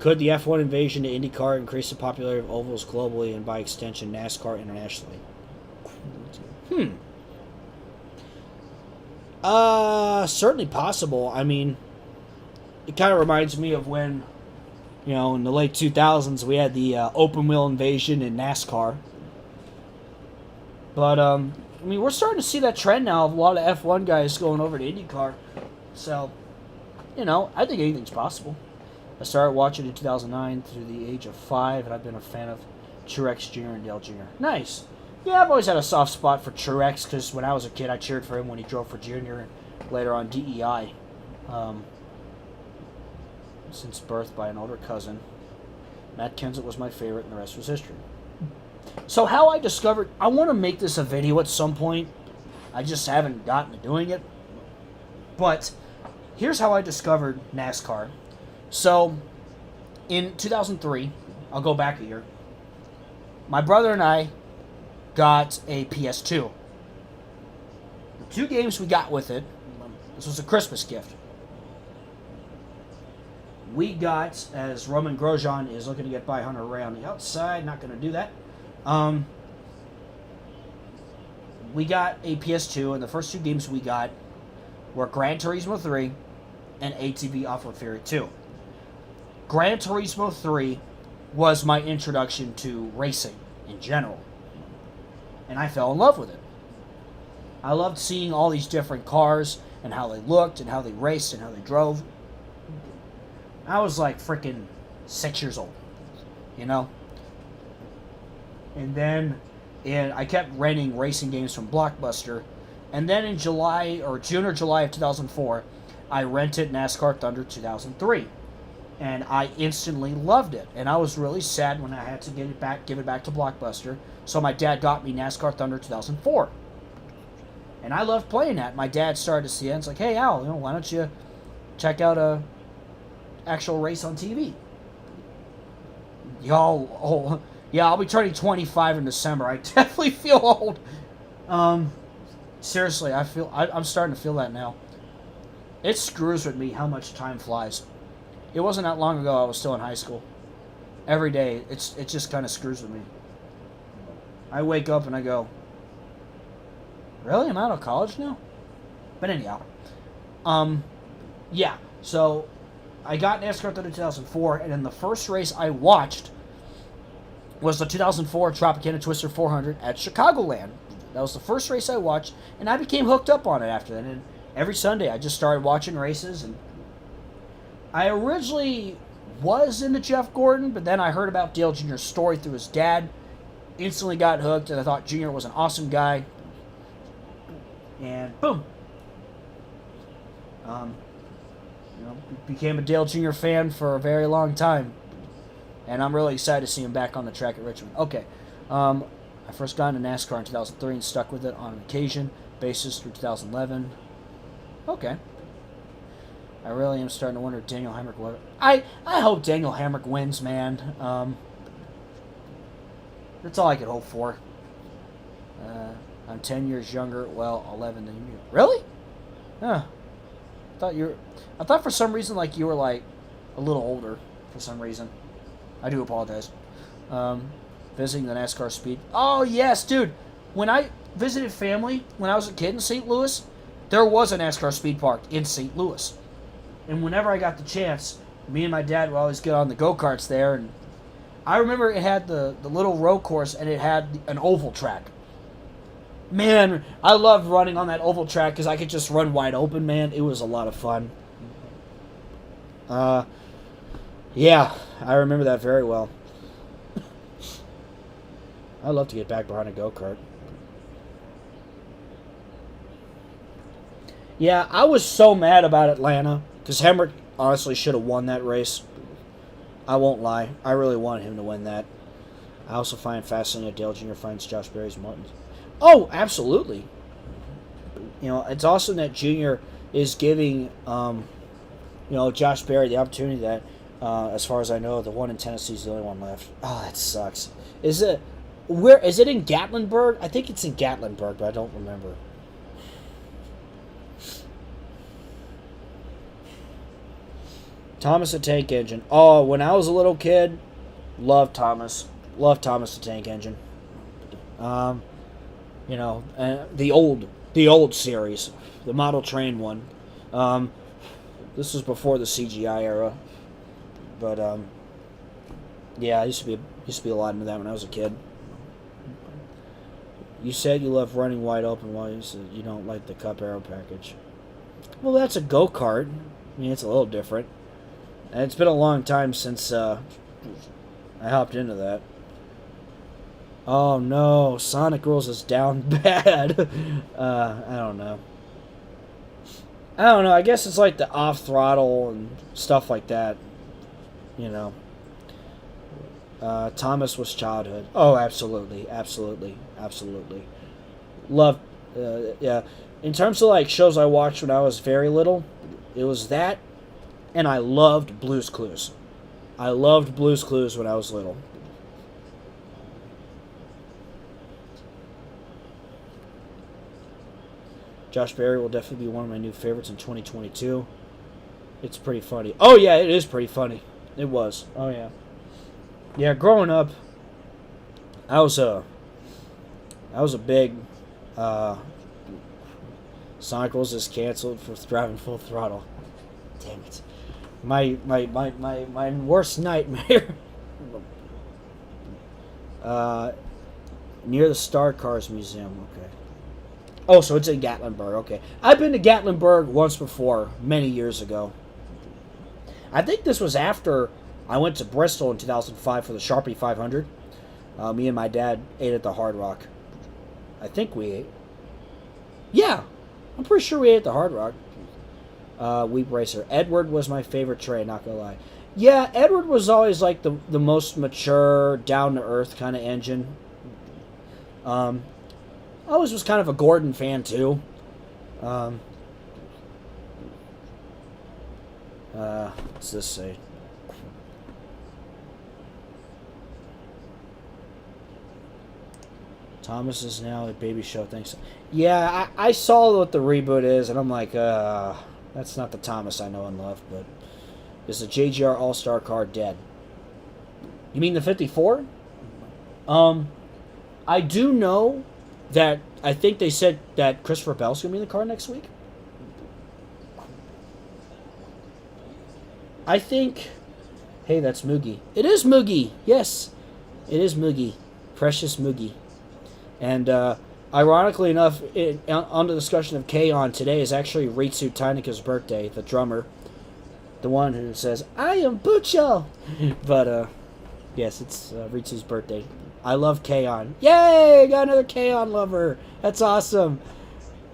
Could the F1 invasion to IndyCar increase the popularity of ovals globally and by extension NASCAR internationally? Certainly possible. It kind of reminds me of when, in the late 2000s we had the open wheel invasion in NASCAR. But, we're starting to see that trend now of a lot of F1 guys going over to IndyCar. So, I think anything's possible. I started watching in 2009 through the age of 5, and I've been a fan of Truex Jr. and Dale Jr. Nice. Yeah, I've always had a soft spot for Truex, because when I was a kid, I cheered for him when he drove for Jr. and later on DEI. Since birth by an older cousin. Matt Kenseth was my favorite, and the rest was history. So how I discovered... I want to make this a video at some point. I just haven't gotten to doing it. But here's how I discovered NASCAR. So, in 2003, I'll go back a year, my brother and I got a PS2. The 2 games we got with it, this was a Christmas gift. We got, as Roman Grosjean is looking to get by Hunter Ray on the outside, not going to do that. We got a PS2, and the first 2 games we got were Gran Turismo 3 and ATV Off-Road Fury 2. Gran Turismo 3 was my introduction to racing in general, and I fell in love with it. I loved seeing all these different cars and how they looked and how they raced and how they drove. I was like freaking 6 years old, you know? And then I kept renting racing games from Blockbuster. And then in June or July of 2004, I rented NASCAR Thunder 2003. And I instantly loved it. And I was really sad when I had to give it back to Blockbuster. So my dad got me NASCAR Thunder 2004. And I loved playing that. My dad started to see it. And it's like, hey, Al, why don't you check out a actual race on TV? Y'all, yeah, I'll be turning 25 in December. I definitely feel old. Seriously, I'm starting to feel that now. It screws with me how much time flies. It wasn't that long ago I was still in high school. Every day, it just kind of screws with me. I wake up and I go, really? I'm out of college now? But anyhow, yeah. So I got NASCAR Thunder 2004, and then the first race I watched was the 2004 Tropicana Twister 400 at Chicagoland. That was the first race I watched, and I became hooked up on it after that. And every Sunday I just started watching races. And I originally was into Jeff Gordon, but then I heard about Dale Jr.'s story through his dad. Instantly got hooked, and I thought Jr. was an awesome guy. And boom. Became a Dale Jr. fan for a very long time. And I'm really excited to see him back on the track at Richmond. Okay. I first got into NASCAR in 2003 and stuck with it on occasion basis through 2011. Okay. I really am starting to wonder if Daniel Hemrick will... I hope Daniel Hemrick wins, man. That's all I could hope for. I'm 10 years younger. Well, 11 than you. Really? Huh. I thought for some reason like you were like a little older for some reason. I do apologize. Visiting the NASCAR speed. Oh yes, dude. When I visited family when I was a kid in St. Louis, there was a NASCAR speed park in St. Louis. And whenever I got the chance, me and my dad would always get on the go-karts there. And I remember it had the little road course, and it had an oval track. Man, I loved running on that oval track because I could just run wide open, man. It was a lot of fun. Yeah, I remember that very well. I'd love to get back behind a go-kart. Yeah, I was so mad about Atlanta because Hemrick honestly should have won that race. I won't lie. I really wanted him to win that. I also find fascinating that Dale Jr. finds Josh Berry's Martins. Oh, absolutely. It's awesome that Jr. is giving, Josh Berry the opportunity that, as far as I know, the one in Tennessee is the only one left. Oh, that sucks. Is it in Gatlinburg? I think it's in Gatlinburg, but I don't remember. Thomas the Tank Engine. Oh, when I was a little kid, loved Thomas. Loved Thomas the Tank Engine. The old series, the model train one. This was before the CGI era, but yeah, I used to be a lot into that when I was a kid. You said you love running wide open, while you said you don't like the Cup Aero package. Well, that's a go-kart. I mean, it's a little different. And it's been a long time since I hopped into that. Oh no, Sonic Rules is down bad. I don't know. I guess it's like the off throttle and stuff like that. Thomas was childhood. Oh, absolutely, absolutely, absolutely. Loved, yeah. In terms of like shows I watched when I was very little, it was that, and I loved Blue's Clues. I loved Blue's Clues when I was little. Josh Berry will definitely be one of my new favorites in 2022. It's pretty funny. Oh yeah, it is pretty funny. It was. Oh yeah. Yeah, growing up, I was a big Cycles is canceled for driving full throttle. Damn it. My worst nightmare. Near the Star Cars Museum. Okay. Oh, so it's in Gatlinburg. Okay. I've been to Gatlinburg once before, many years ago. I think this was after I went to Bristol in 2005 for the Sharpie 500. Me and my dad ate at the Hard Rock. I think we ate. Yeah, I'm pretty sure we ate at the Hard Rock. Weep Racer. Edward was my favorite train, not gonna lie. Yeah, Edward was always like the most mature, down-to-earth kind of engine. I always was kind of a Gordon fan, too. What's this say? Thomas is now a baby show, thanks. Yeah, I saw what the reboot is, and I'm like, that's not the Thomas I know and love, but is the JGR All-Star car dead? You mean the 54? I do know that I think they said that Christopher Bell's going to be in the car next week. I think... Hey, that's Moogie. It is Moogie! Yes, it is Moogie. Precious Moogie. And, ironically enough, on the discussion of K-On! Today is actually Ritsu Tainaka's birthday, the drummer. The one who says, I am Bucho! But, yes, it's Ritsu's birthday. I love K-On! Yay! Got another K-On! Lover! That's awesome!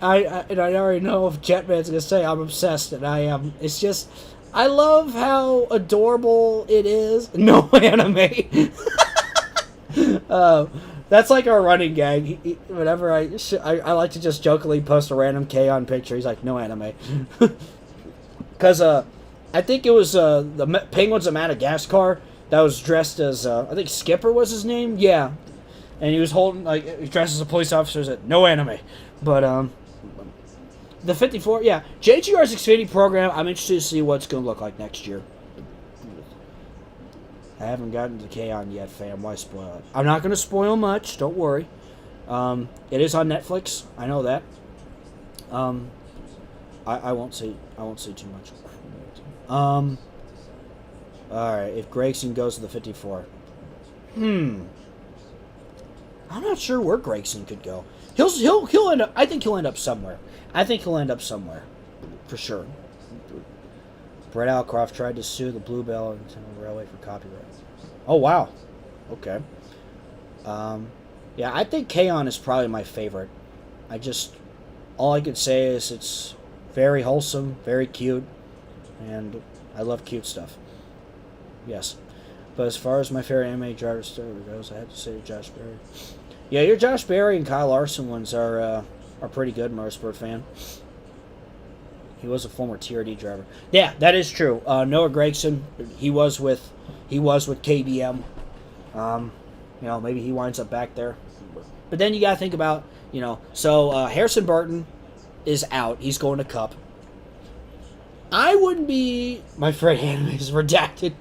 I already know if Jetman's gonna say I'm obsessed, and I am. It's just... I love how adorable it is. No anime! That's like our running gag. Whenever I like to just jokingly post a random K-On! Picture, he's like, no anime. Because I think it was the Penguins of Madagascar that was dressed as, I think Skipper was his name? Yeah. And he was holding, like, he dressed as a police officer, said, no anime. But, the 54, yeah. JGR's Xfinity program, I'm interested to see what it's going to look like next year. I haven't gotten to K-On! Yet, fam. Why spoil it? I'm not going to spoil much. Don't worry. It is on Netflix. I know that. I won't say too much. All right. If Gregson goes to the 54, I'm not sure where Gregson could go. He'll end up. I think he'll end up somewhere. For sure. Brett Alcroft tried to sue the Bluebell Railway for copyright. Oh, wow. Okay. Yeah, I think K-On! Is probably my favorite. All I could say is it's very wholesome, very cute, and I love cute stuff. Yes. But as far as my favorite anime driver story goes, I have to say Josh Berry. Yeah, your Josh Berry and Kyle Larson ones are pretty good, Motorsport fan. He was a former TRD driver. Yeah, that is true. Noah Gragson, he was with KBM. Maybe he winds up back there. But then you got to think about, Harrison Burton is out. He's going to Cup. I wouldn't be... My friend anime is redacted.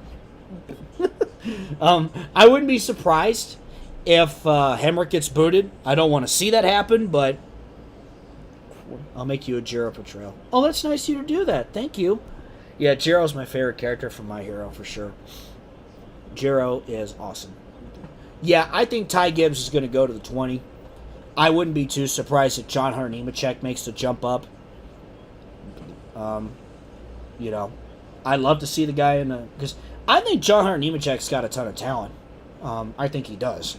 I wouldn't be surprised if Hemrick gets booted. I don't want to see that happen, but I'll make you a Jiro portrayal. Oh, that's nice of you to do that. Thank you. Yeah, Jiro's my favorite character from My Hero, for sure. Jiro is awesome. Yeah, I think Ty Gibbs is going to go to the 20. I wouldn't be too surprised if John Hunter Nemechek makes the jump up. I'd love to see the guy in the... Because I think John Hunter Nemechek's got a ton of talent. I think he does,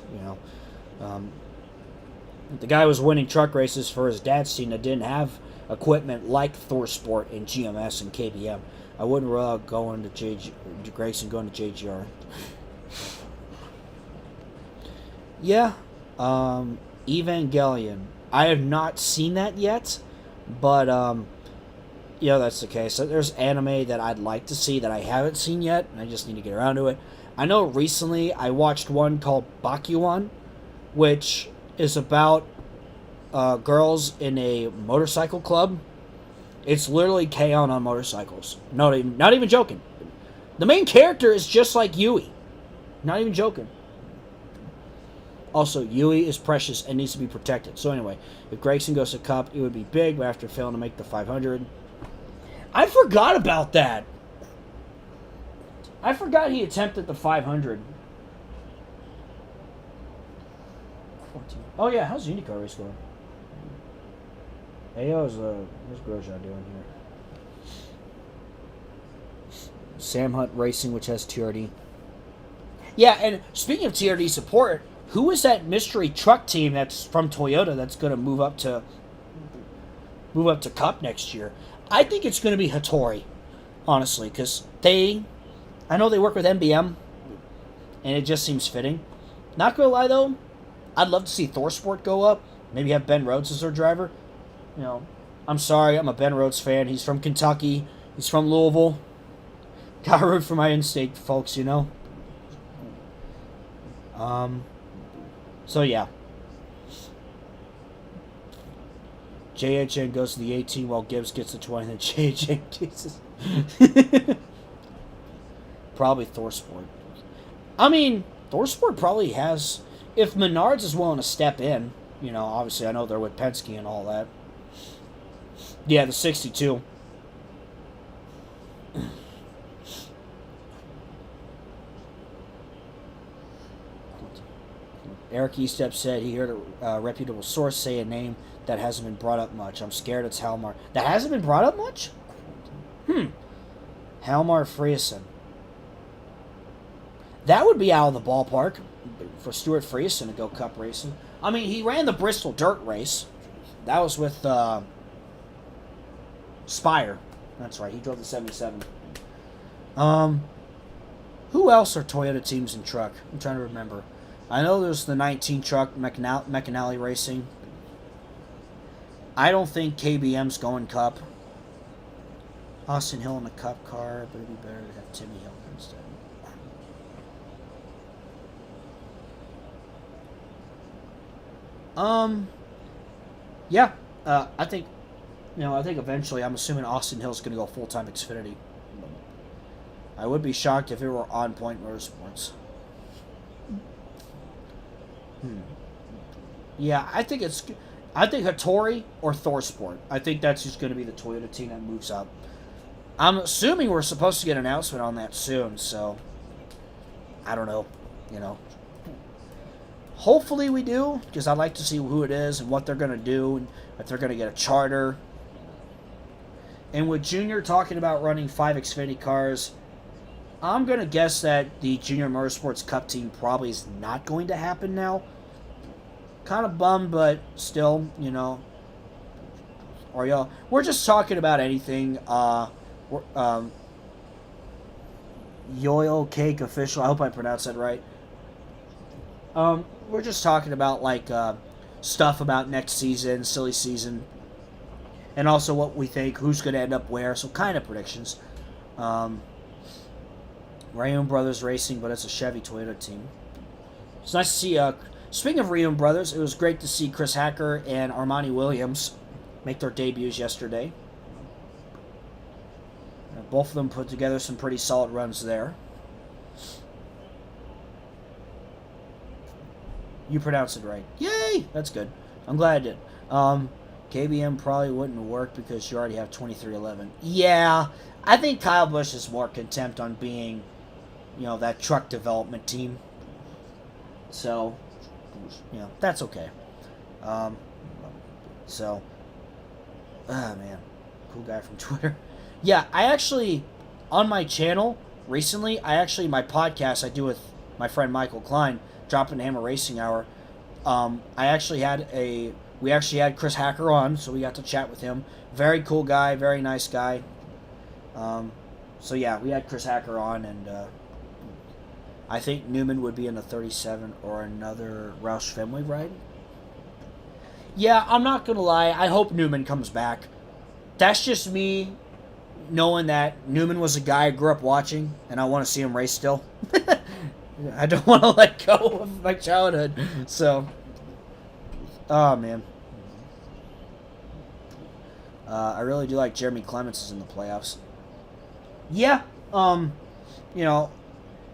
The guy was winning truck races for his dad's team that didn't have equipment like Thor Sport and GMS and KBM. I wouldn't rule out Grayson going to JGR. Yeah. Evangelion. I have not seen that yet, but that's the case. So there's anime that I'd like to see that I haven't seen yet, and I just need to get around to it. I know recently I watched one called Bakuan, which is about girls in a motorcycle club. It's literally K-On! On motorcycles. Not even joking. The main character is just like Yui. Not even joking. Also, Yui is precious and needs to be protected. So anyway, if Grayson goes to Cup, it would be big, but after failing to make the 500. I forgot about that. I forgot he attempted the 500. Oh yeah, how's the IndyCar race going? Hey, what's Grosjean doing here? Sam Hunt Racing, which has TRD. Yeah, and speaking of TRD support, who is that mystery truck team that's from Toyota that's going to move up to Cup next year? I think it's going to be Hattori, honestly, because I know they work with MBM, and it just seems fitting. Not going to lie, though, I'd love to see ThorSport go up. Maybe have Ben Rhodes as their driver. I'm sorry, I'm a Ben Rhodes fan. He's from Kentucky. He's from Louisville. Gotta root for my in-state folks, So yeah. JHN goes to the 18 while Gibbs gets the 20, then JHN gets probably ThorSport. I mean, ThorSport probably has, if Menards is willing to step in, obviously I know they're with Penske and all that. Yeah, the 62. Eric Estep said he heard a reputable source say a name that hasn't been brought up much. I'm scared it's Hallmark. That hasn't been brought up much? Hallmark Friesen. That would be out of the ballpark for Stuart Friesen to go Cup racing. I mean, he ran the Bristol Dirt Race. That was with Spire. That's right. He drove the 77. Who else are Toyota teams in truck? I'm trying to remember. I know there's the 19 truck, McAnally Racing. I don't think KBM's going Cup. Austin Hill in the Cup car, but it'd be better to have Timmy Hill instead. Yeah. I think eventually, I'm assuming Austin Hill's going to go full-time Xfinity. I would be shocked if it were On Point Motorsports. Yeah, I think Hattori or ThorSport. I think that's who's going to be the Toyota team that moves up. I'm assuming we're supposed to get an announcement on that soon, so I don't know. Hopefully we do, because I'd like to see who it is and what they're going to do, and if they're going to get a charter. And with Junior talking about running 5 Xfinity cars, I'm going to guess that the Junior Motorsports Cup team probably is not going to happen now. Kind of bummed, but still, Or y'all, we're just talking about anything. Yoil Cake Official, I hope I pronounced that right. We're just talking about stuff about next season, silly season, and also what we think, who's going to end up where. So kind of predictions. Rayum Brothers Racing, but it's a Chevy Toyota team. It's nice to see. Speaking of Rayum Brothers, it was great to see Chris Hacker and Armani Williams make their debuts yesterday. Both of them put together some pretty solid runs there. You pronounced it right. Yay! That's good. I'm glad I did. KBM probably wouldn't work because you already have 2311. Yeah, I think Kyle Busch is more contempt on being, that truck development team. So, that's okay. Man, cool guy from Twitter. Yeah, I actually, on my channel, recently, my podcast I do with my friend Michael Klein, Dropping the Hammer Racing Hour, we actually had Chris Hacker on, so we got to chat with him. Very cool guy, very nice guy. We had Chris Hacker on, and I think Newman would be in a 37 or another Roush Fenway ride. Yeah, I'm not going to lie. I hope Newman comes back. That's just me knowing that Newman was a guy I grew up watching, and I want to see him race still. I don't want to let go of my childhood. So, oh, man. I really do like Jeremy Clements is in the playoffs. Yeah, you know,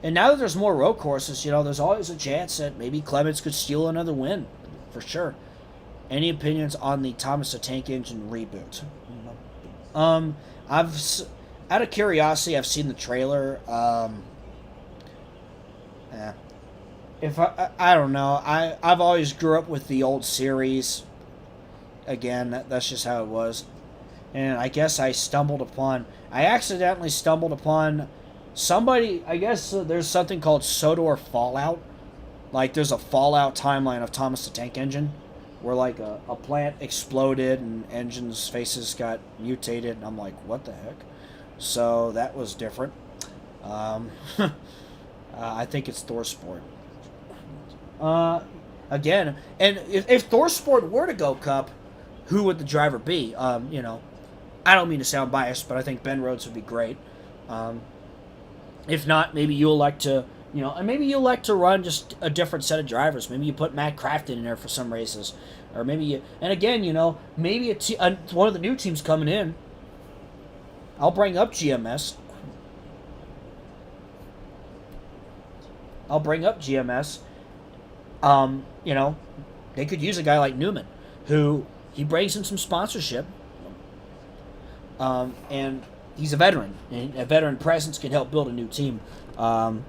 and now that there's more road courses, there's always a chance that maybe Clements could steal another win, for sure. Any opinions on the Thomas the Tank Engine reboot? Out of curiosity, I've seen the trailer. If I don't know, I've always grew up with the old series. Again, that's just how it was. And I guess I accidentally stumbled upon somebody. I guess there's something called Sodor Fallout. Like, there's a Fallout timeline of Thomas the Tank Engine, where, like, a plant exploded and engines' faces got mutated, and I'm like, what the heck? So that was different. I think it's ThorSport. Again, and if ThorSport were to go Cup, who would the driver be? I don't mean to sound biased, but I think Ben Rhodes would be great. If not, maybe you'll like to, and maybe you'll like to run just a different set of drivers. Maybe you put Matt Crafton in there for some races, or maybe and again, maybe one of the new teams coming in. I'll bring up GMS. They could use a guy like Newman, who he brings in some sponsorship. And he's a veteran, and a veteran presence can help build a new team. Ryan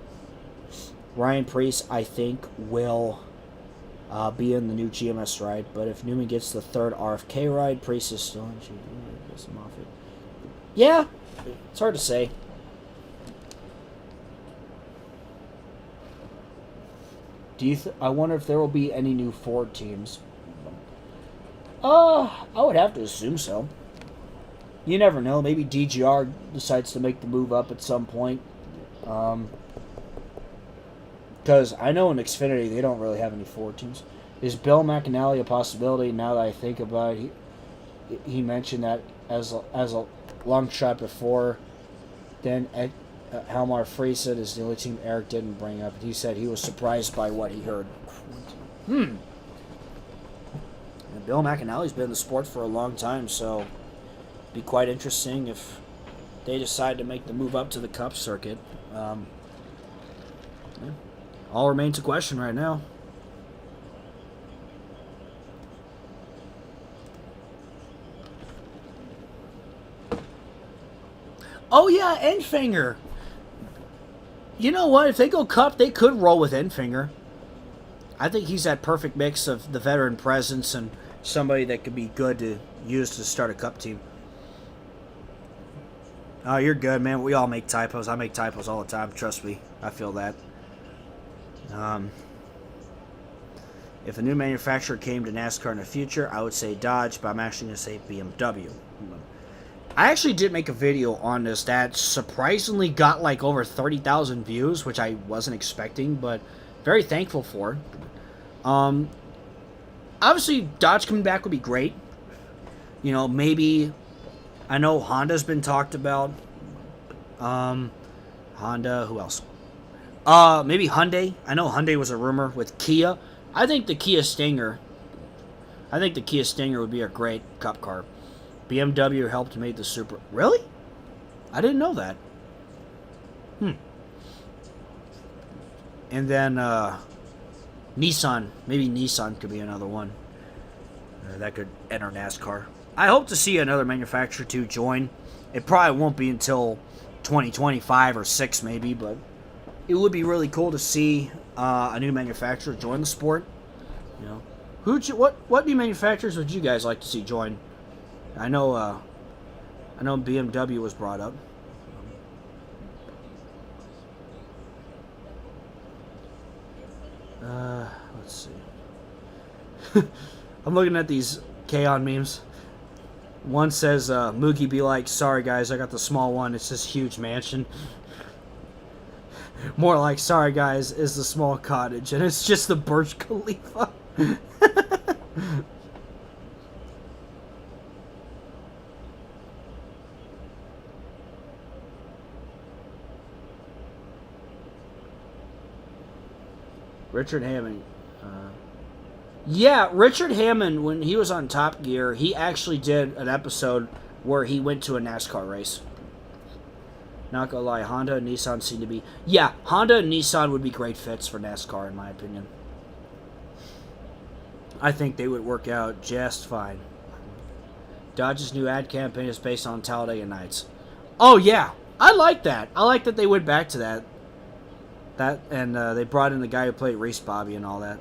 Preece, I think, will be in the new GMS ride, but if Newman gets the third RFK ride, Preece is still in. Yeah, it's hard to say. I wonder if there will be any new Ford teams. I would have to assume so. You never know. Maybe DGR decides to make the move up at some point. Because I know in Xfinity they don't really have any Ford teams. Is Bill McAnally a possibility? Now that I think about it, he mentioned that as a long shot before. Then Hallmark Friesen is the only team Eric didn't bring up. He said he was surprised by what he heard. And Bill McAnally's been in the sport for a long time, so be quite interesting if they decide to make the move up to the Cup circuit. All remains a question right now. Oh yeah, Enfinger. You know what? If they go Cup, they could roll with Enfinger. I think he's that perfect mix of the veteran presence and somebody that could be good to use to start a Cup team. Oh, you're good, man. We all make typos. I make typos all the time. Trust me. I feel that. If a new manufacturer came to NASCAR in the future, I would say Dodge, but I'm actually going to say BMW. I actually did make a video on this that surprisingly got like over 30,000 views, which I wasn't expecting, but very thankful for. Obviously, Dodge coming back would be great. Maybe... I know Honda's been talked about. Honda, who else? Maybe Hyundai. I know Hyundai was a rumor with Kia. I think the Kia Stinger would be a great Cup car. BMW helped make the Super... Really? I didn't know that. And then, Nissan. Maybe Nissan could be another one. That could enter NASCAR. I hope to see another manufacturer to join. It probably won't be until 2025 or 6 maybe, but it would be really cool to see a new manufacturer join the sport. What new manufacturers would you guys like to see join? I know BMW was brought up. Let's see. I'm looking at these K-On memes. One says, Mookie be like, sorry guys, I got the small one. It's this huge mansion. More like, sorry guys, is the small cottage, and it's just the Burj Khalifa. Richard Hammond. Yeah, Richard Hammond, when he was on Top Gear, he actually did an episode where he went to a NASCAR race. Not gonna lie, Honda and Nissan seem to be... Yeah, Honda and Nissan would be great fits for NASCAR, in my opinion. I think they would work out just fine. Dodge's new ad campaign is based on Talladega Nights. Oh, yeah. I like that. I like that they went back to that. And they brought in the guy who played Reese Bobby and all that.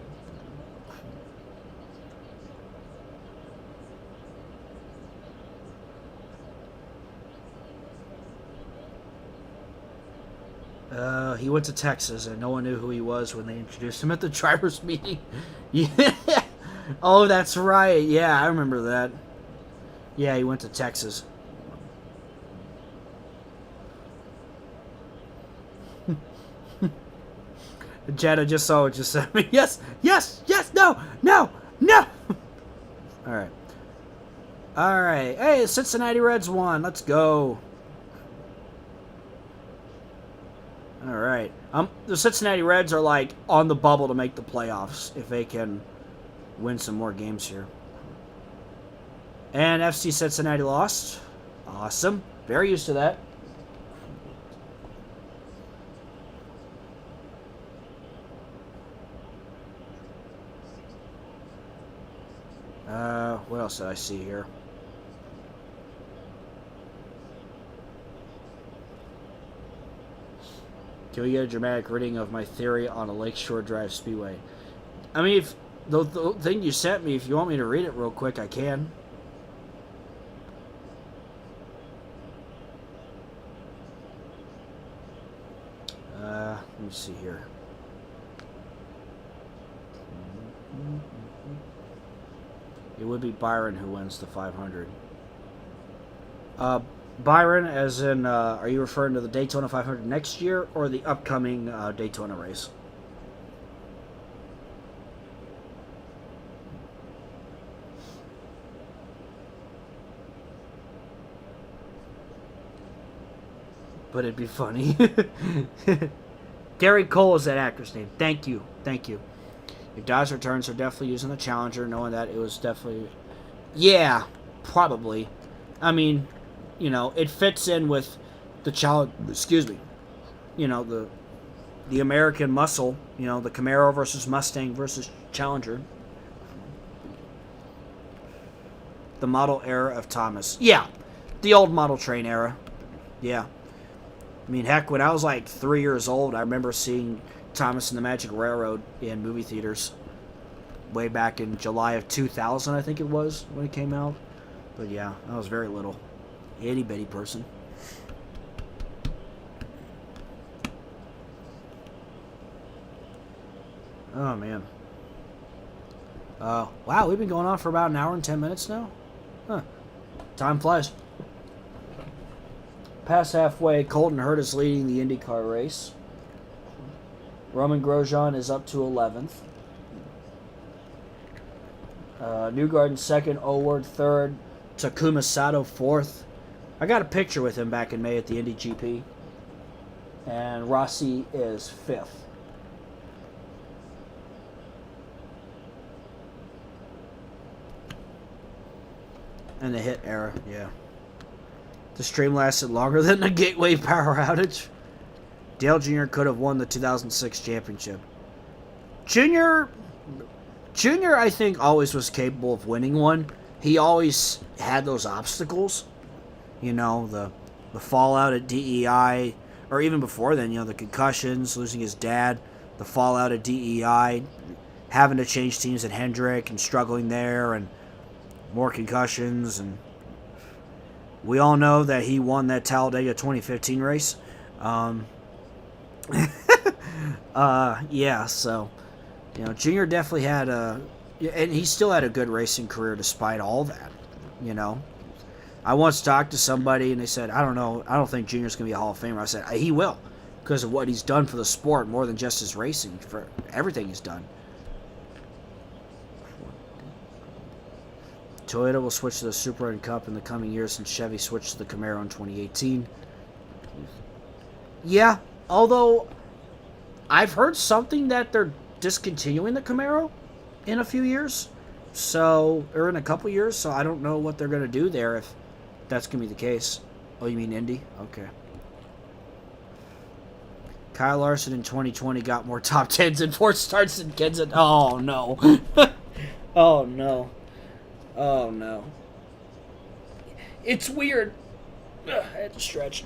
He went to Texas, and no one knew who he was when they introduced him at the drivers' meeting. Yeah. Oh, that's right. Yeah, I remember that. Yeah, he went to Texas. Jed, I just saw what you said. Yes, yes, yes, no, no, no. All right. All right. Hey, the Cincinnati Reds won. Let's go. All right. The Cincinnati Reds are like on the bubble to make the playoffs if they can win some more games here. And FC Cincinnati lost. Awesome. Very used to that. What else did I see here? Can we get a dramatic reading of my theory on a Lakeshore Drive Speedway? I mean, if the thing you sent me, if you want me to read it real quick, I can. Let me see here. It would be Byron who wins the 500. Byron, as in, are you referring to the Daytona 500 next year or the upcoming Daytona race? But it'd be funny. Gary Cole is that actor's name. Thank you. Thank you. If Dodge returns, they're definitely using the Challenger, knowing that it was definitely... Yeah, probably. I mean, you know, it fits in with the Challenger... Excuse me. You know, the American muscle. You know, the Camaro versus Mustang versus Challenger. The model era of Thomas. Yeah, the old model train era. Yeah. I mean, heck, when I was like 3 years old, I remember seeing Thomas and the Magic Railroad in movie theaters way back in July of 2000, I think it was, when it came out. But yeah, I was very little. Itty bitty person. Oh, man. Wow, we've been going on for about an hour and 10 minutes now? Huh. Time flies. Past halfway, Colton Hurd is leading the IndyCar race. Roman Grosjean is up to 11th. Newgarden second, Oward third, Takuma Sato fourth. I got a picture with him back in May at the Indy GP. And Rossi is fifth. And the hit era, yeah. The stream lasted longer than the Gateway power outage. Dale Jr. could have won the 2006 championship. Jr., I think, always was capable of winning one. He always had those obstacles. You know, the fallout at DEI, or even before then, you know, the concussions, losing his dad, the fallout at DEI, having to change teams at Hendrick and struggling there, and more concussions. And we all know that he won that Talladega 2015 race. Yeah, so, you know, Junior definitely had and he still had a good racing career despite all that, you know. I once talked to somebody and they said, I don't know, I don't think Junior's going to be a Hall of Famer. I said, he will. because of what he's done for the sport, more than just his racing, for everything he's done. Toyota will switch to the Supra and Cup in the coming years since Chevy switched to the Camaro in 2018. Yeah, although I've heard something that they're discontinuing the Camaro in a few years, or in a couple years, so I don't know what they're going to do there if that's going to be the case. Oh, you mean Indy? Okay. Kyle Larson in 2020 got more top 10s and 4 starts than Kenseth. Oh, no. Oh, no. Oh, no. It's weird. Ugh, I had to stretch.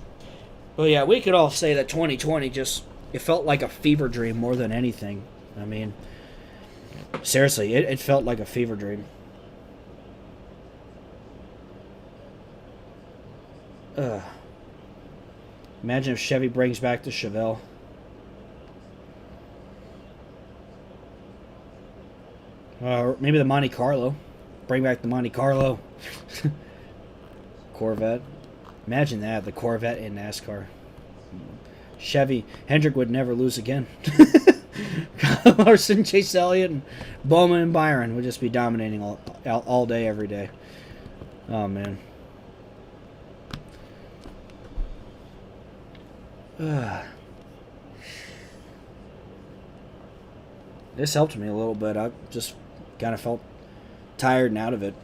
Well, yeah, we could all say that 2020 it felt like a fever dream more than anything. I mean, seriously, it felt like a fever dream. Ugh. Imagine if Chevy brings back the Chevelle. Maybe the Monte Carlo. Bring back the Monte Carlo. Corvette. Imagine that, the Corvette in NASCAR. Chevy. Hendrick would never lose again. Kyle Larson, Chase Elliott, and Bowman and Byron would just be dominating all day, every day. Oh, man. This helped me a little bit. I just kind of felt tired and out of it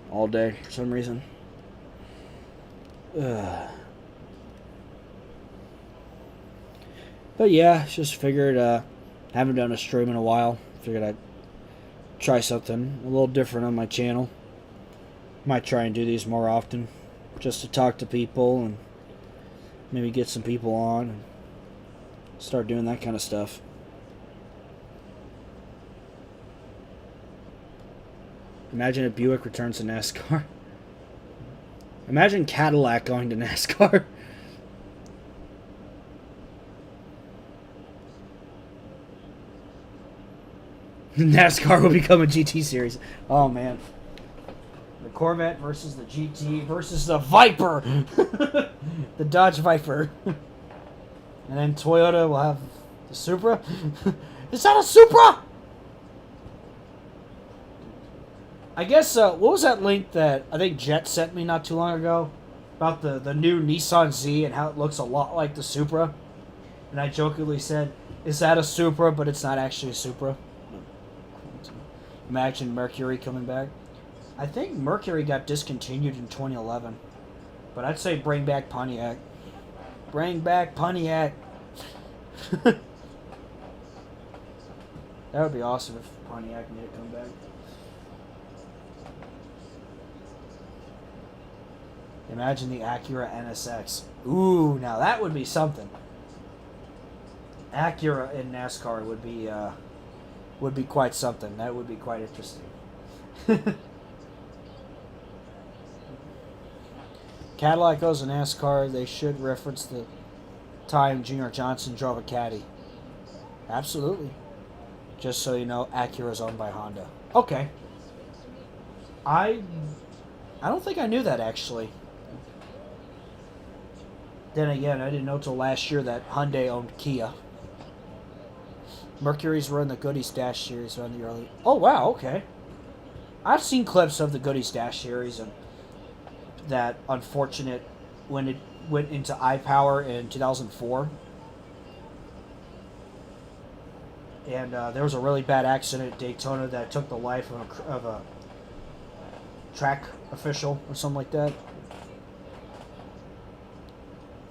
all day for some reason. But yeah, just figured, haven't done a stream in a while. Figured I'd try something a little different on my channel. Might try and do these more often, just to talk to people and maybe get some people on and start doing that kind of stuff. Imagine if Buick returns to NASCAR. Imagine Cadillac going to NASCAR. NASCAR will become a GT series. Oh, man. The Corvette versus the GT versus the Viper. The Dodge Viper. And then Toyota will have the Supra. Is that a Supra? I guess, what was that link that I think Jet sent me not too long ago? About the new Nissan Z and how it looks a lot like the Supra. And I jokingly said, is that a Supra, but it's not actually a Supra? Imagine Mercury coming back. I think Mercury got discontinued in 2011. But I'd say bring back Pontiac. Bring back Pontiac. That would be awesome if Pontiac made it come back. Imagine the Acura NSX. Ooh, now that would be something. Acura in NASCAR would be quite something. That would be quite interesting. Cadillac goes in NASCAR. They should reference the time Junior Johnson drove a Caddy. Absolutely. Just so you know, Acura is owned by Honda. Okay. I don't think I knew that, actually. Then again, I didn't know till last year that Hyundai owned Kia. Mercury's run the Goodies Dash series on the early... Oh, wow, okay. I've seen clips of the Goodies Dash series and that unfortunate when it went into iPower in 2004. And there was a really bad accident at Daytona that took the life of a track official or something like that.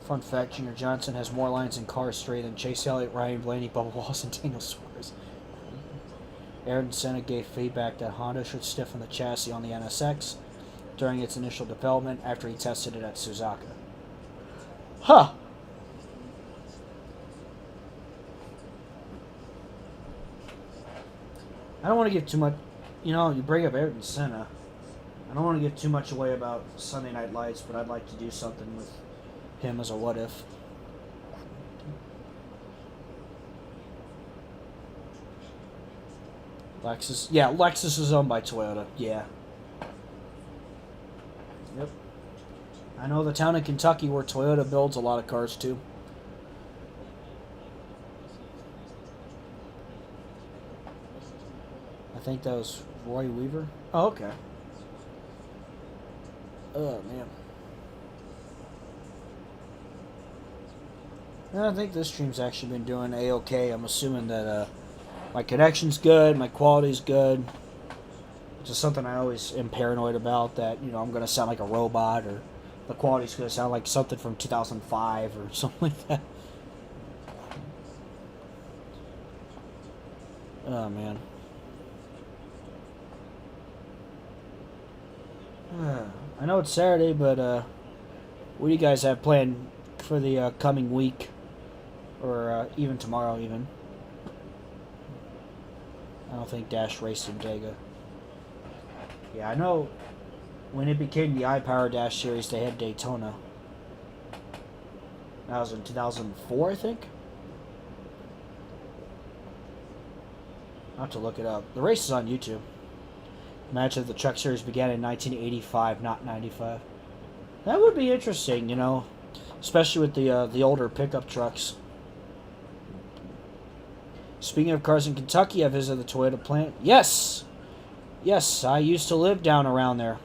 Fun fact, Junior Johnson has more lines in Cars 3 than Chase Elliott, Ryan Blaney, Bubba Wallace, and Daniel Suarez. Ayrton Senna gave feedback that Honda should stiffen the chassis on the NSX during its initial development after he tested it at Suzuka. Huh. I don't want to give too much... You know, you bring up Ayrton Senna. I don't want to give too much away about Sunday Night Lights, but I'd like to do something with him as a what if. Lexus. Yeah, Lexus is owned by Toyota. Yeah. Yep. I know the town in Kentucky where Toyota builds a lot of cars too. think that was Roy Weaver. Oh, okay. Oh, man. I think this stream's actually been doing A-okay. I'm assuming that my connection's good, my quality's good. It's just something I always am paranoid about, that, you know, I'm going to sound like a robot, or the quality's going to sound like something from 2005 or something like that. Oh, man. I know it's Saturday, but what do you guys have planned for the coming week? Or even tomorrow, even. I don't think Dash raced in Dega. Yeah, I know when it became the iPower Dash series, they had Daytona. That was in 2004, I think. I'll have to look it up. The race is on YouTube. Match of the Truck Series began in 1985, not 95. That would be interesting, you know, especially with the older pickup trucks. Speaking of cars in Kentucky, I visited the Toyota plant. Yes! Yes, I used to live down around there.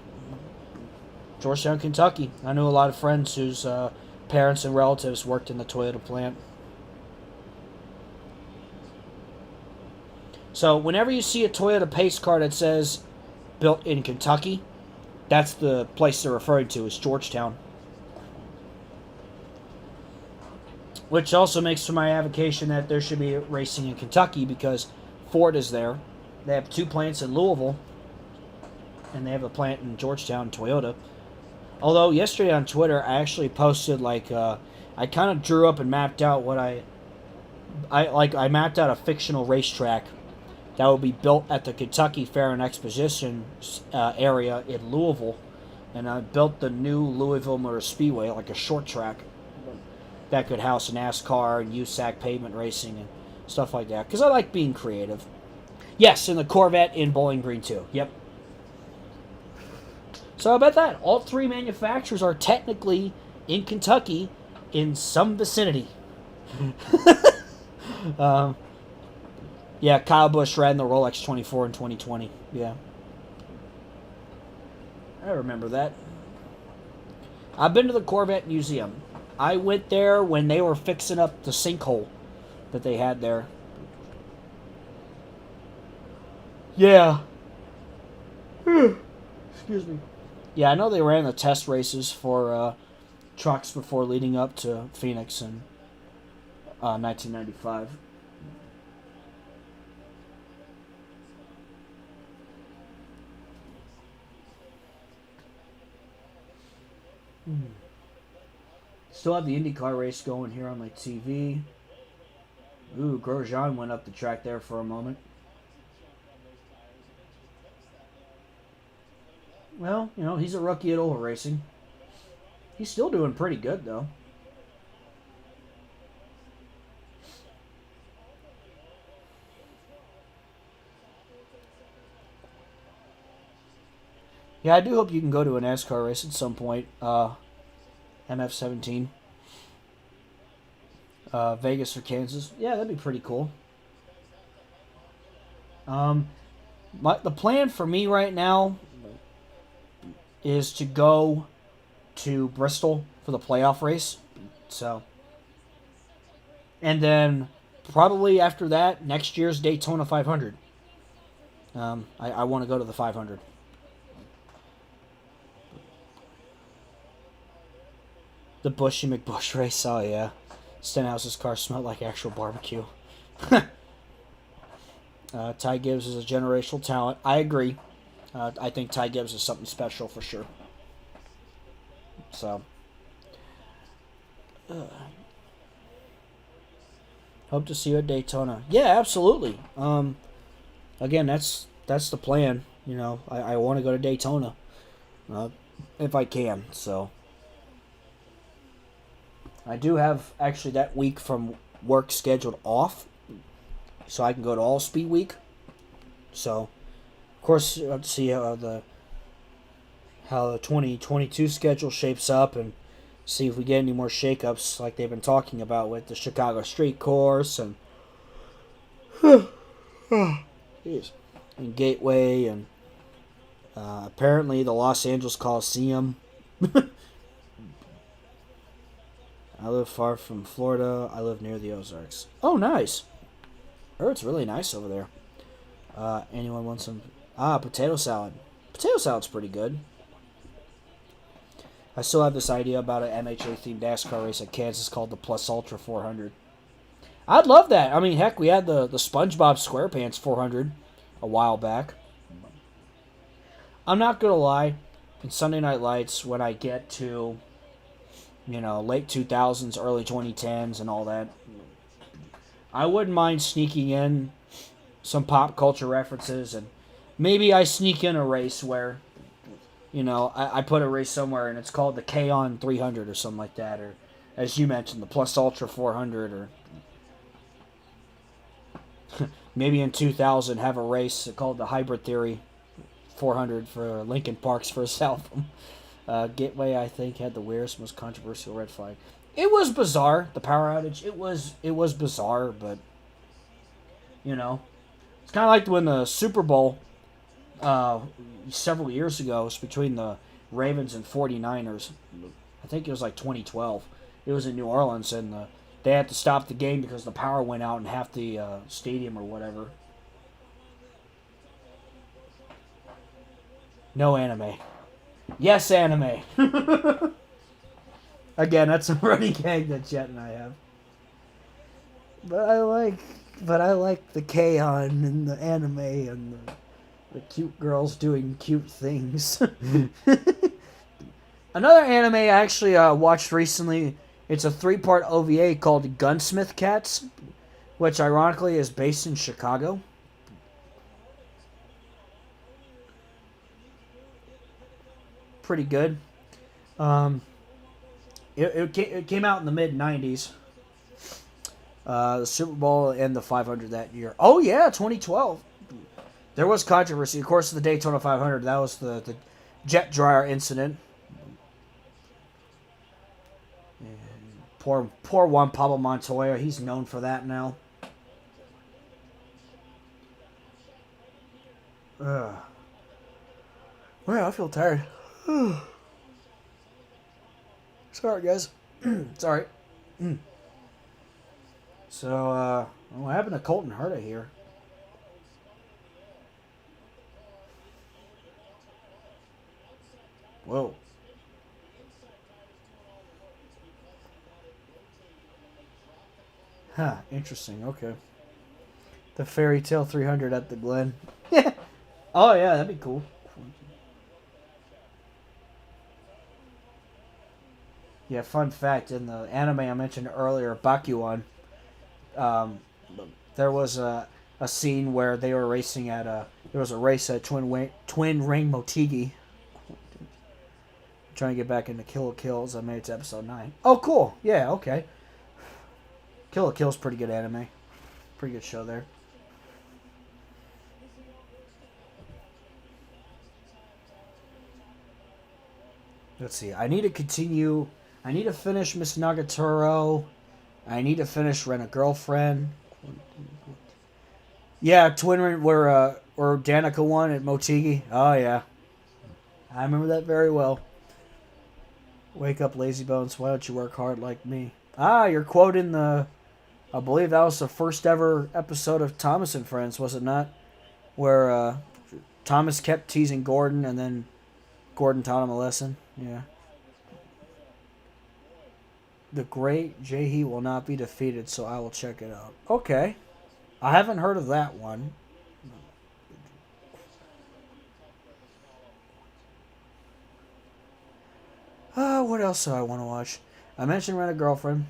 Georgetown, Kentucky. I knew a lot of friends whose parents and relatives worked in the Toyota plant. So whenever you see a Toyota pace car that says built in Kentucky, that's the place they're referring to, is Georgetown. Which also makes for my avocation that there should be racing in Kentucky, because Ford is there. They have 2 plants in Louisville, and they have a plant in Georgetown, Toyota. Although yesterday on Twitter, I actually posted, like, I kind of drew up and mapped out what I mapped out a fictional racetrack that would be built at the Kentucky Fair and Exposition area in Louisville, and I built the new Louisville Motor Speedway, like a short track that could house NASCAR and USAC pavement racing and stuff like that, because I like being creative. Yes, and the Corvette in Bowling Green too. Yep. So how about that? All 3 manufacturers are technically in Kentucky in some vicinity. Yeah, Kyle Busch ran the Rolex 24 in 2020. Yeah. I remember that. I've been to the Corvette Museum. I went there when they were fixing up the sinkhole that they had there. Yeah. Excuse me. Yeah, I know they ran the test races for trucks before leading up to Phoenix in 1995. Still have the IndyCar race going here on my TV. Ooh, Grosjean went up the track there for a moment. Well, you know, he's a rookie at oval racing. He's still doing pretty good, though. Yeah, I do hope you can go to a NASCAR race at some point. MF17. Vegas or Kansas. Yeah, that'd be pretty cool. The plan for me right now is to go to Bristol for the playoff race. So, and then probably after that, next year's Daytona 500. I want to go to the 500. The Bushy McBush race. Oh, yeah. Stenhouse's car smelled like actual barbecue. Ty Gibbs is a generational talent. I agree. I think Ty Gibbs is something special for sure. So, hope to see you at Daytona. Yeah, absolutely. Again, that's the plan. You know, I want to go to Daytona if I can. So, I do have actually that week from work scheduled off, so I can go to All Speed Week. So, of course, let's see how the 2022 schedule shapes up, and see if we get any more shakeups like they've been talking about with the Chicago Street Course and and Gateway, and apparently the Los Angeles Coliseum. I live far from Florida. I live near the Ozarks. Oh, nice. Oh, it's really nice over there. Anyone want some... potato salad. Potato salad's pretty good. I still have this idea about an MHA-themed NASCAR race at Kansas called the Plus Ultra 400. I'd love that. I mean, heck, we had the SpongeBob SquarePants 400 a while back. I'm not going to lie. In Sunday Night Lights, when I get to, late 2000s, early 2010s and all that, I wouldn't mind sneaking in some pop culture references, and maybe I sneak in a race where, I put a race somewhere and it's called the K-On 300 or something like that, or as you mentioned, the Plus Ultra 400, or maybe in 2000 have a race called the Hybrid Theory 400 for Linkin Park's first album. Gateway, I think, had the weirdest, most controversial red flag. It was bizarre, the power outage. It was bizarre, but it's kind of like when the Super Bowl several years ago was between the Ravens and 49ers. I think it was like 2012. It was in New Orleans, and they had to stop the game because the power went out in half the stadium or whatever. No anime. Yes, anime. Again, that's a running gag that Jet and I have. But I like the K-On and the anime and the cute girls doing cute things. Another anime I actually watched recently, it's a 3-part OVA called Gunsmith Cats, which ironically is based in Chicago. Pretty good. It came out in the mid-90s. The Super Bowl and the 500 that year. Oh, yeah, 2012. There was controversy. Of course, the Daytona 500, that was the jet dryer incident. And poor Juan Pablo Montoya. He's known for that now. Well, I feel tired. Sorry, guys. Sorry. So, what happened to Colton Herta here? Whoa. Huh, interesting. Okay. The Fairy Tale 300 at the Glen. Oh, yeah, that'd be cool. Yeah, fun fact, in the anime I mentioned earlier, Bakuan, there was a scene where they were racing at there was a race at Twin Ring Motegi. Trying to get back into Kill la Kills. I made it to episode 9. Oh, cool. Yeah, okay. Kill la Kill's pretty good anime. Pretty good show there. Let's see. I need to continue. I need to finish Miss Nagatoro. I need to finish Rent a Girlfriend. Yeah, Twin Ring where Danica won at Motegi. Oh yeah, I remember that very well. Wake up, lazy bones. Why don't you work hard like me? Ah, you're quoting I believe that was the first ever episode of Thomas and Friends, was it not? Where Thomas kept teasing Gordon, and then Gordon taught him a lesson. Yeah. The Great Jahi will not be defeated, so I will check it out. Okay. I haven't heard of that one. What else do I want to watch? I mentioned Rent a Girlfriend.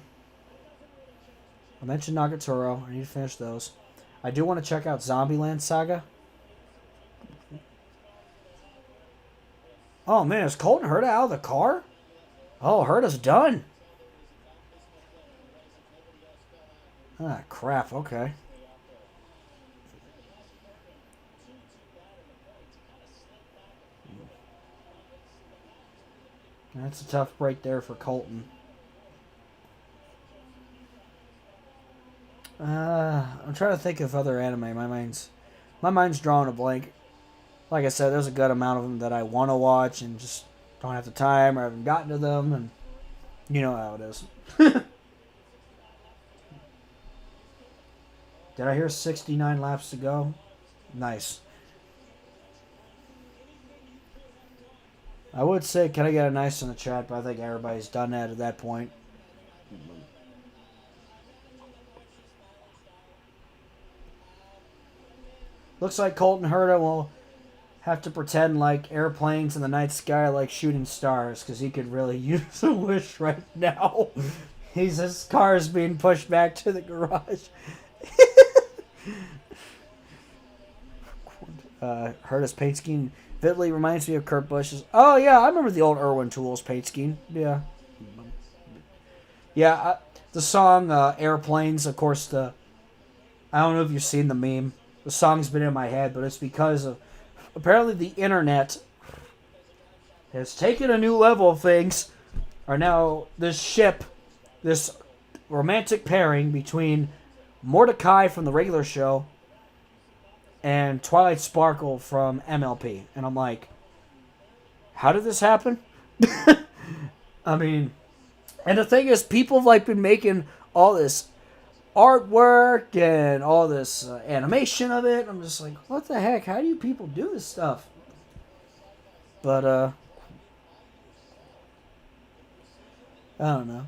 I mentioned Nagatoro. I need to finish those. I do want to check out Zombieland Saga. Oh man, is Colton Herta out of the car? Oh, Herta's done. Ah, crap. Okay. That's a tough break there for Colton. I'm trying to think of other anime. My mind's My mind's drawing a blank. Like I said, there's a good amount of them that I want to watch and just don't have the time or haven't gotten to them, and you know how it is. Did I hear 69 laps to go? Nice. I would say, can I get a nice in the chat, but I think everybody's done that at that point. Looks like Colton Herta will have to pretend like airplanes in the night sky are like shooting stars, because he could really use a wish right now. His car is being pushed back to the garage. Herta's paint scheme vividly reminds me of Kurt Busch's. Oh yeah, I remember the old Irwin Tools paint scheme. Yeah, yeah. The song "Airplanes," of course. I don't know if you've seen the meme. The song's been in my head, but it's because of apparently the internet has taken a new level of things. Are now this romantic pairing between Mordecai from the regular show and Twilight Sparkle from MLP. And I'm like, how did this happen? I mean, and the thing is, people have like been making all this artwork and all this animation of it. I'm just like, what the heck? How do you people do this stuff? But, I don't know.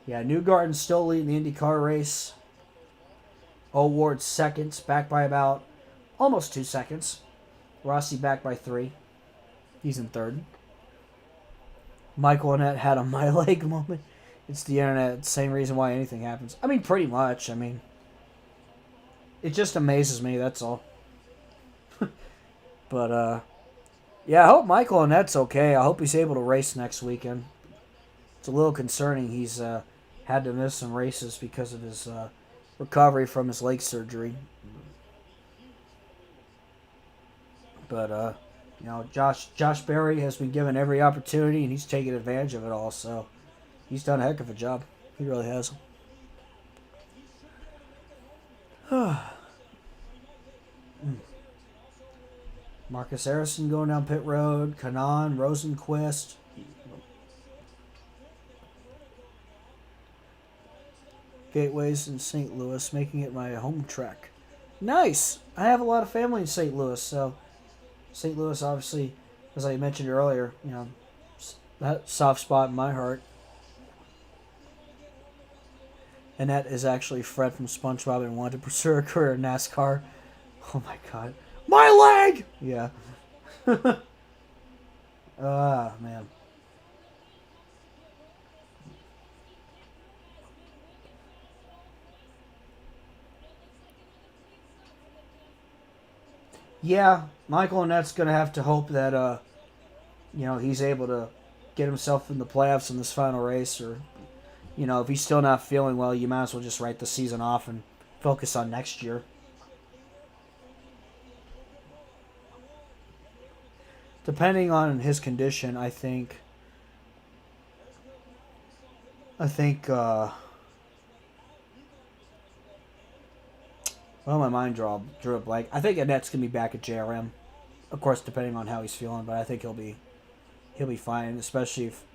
Yeah, Newgarden's still leading the IndyCar race. O'Ward seconds, back by about almost 2 seconds. Rossi back by 3. He's in third. Michael Annett had a my leg moment. It's the internet. Same reason why anything happens. I mean, pretty much. I mean, it just amazes me. That's all. But, yeah, I hope Michael Annett's okay. I hope he's able to race next weekend. It's a little concerning. He's had to miss some races because of his recovery from his leg surgery. But, you know, Josh Berry has been given every opportunity, and he's taken advantage of it all. So he's done a heck of a job. He really has. Marcus Harrison going down pit road. Kanan, Rosenquist. Gateways in St. Louis, making it my home track. Nice! I have a lot of family in St. Louis, so St. Louis, obviously, as I mentioned earlier, you know, that soft spot in my heart. And that is actually Fred from SpongeBob and wanted to pursue a career in NASCAR. Oh my god. My leg! Yeah. Man. Yeah, Michael Annett's going to have to hope that, you know, he's able to get himself in the playoffs in this final race. Or, you know, if he's still not feeling well, you might as well just write the season off and focus on next year. Depending on his condition, I think, well, my mind drew a blank. I think Annette's gonna be back at JRM, of course, depending on how he's feeling. But I think he'll be fine, especially if,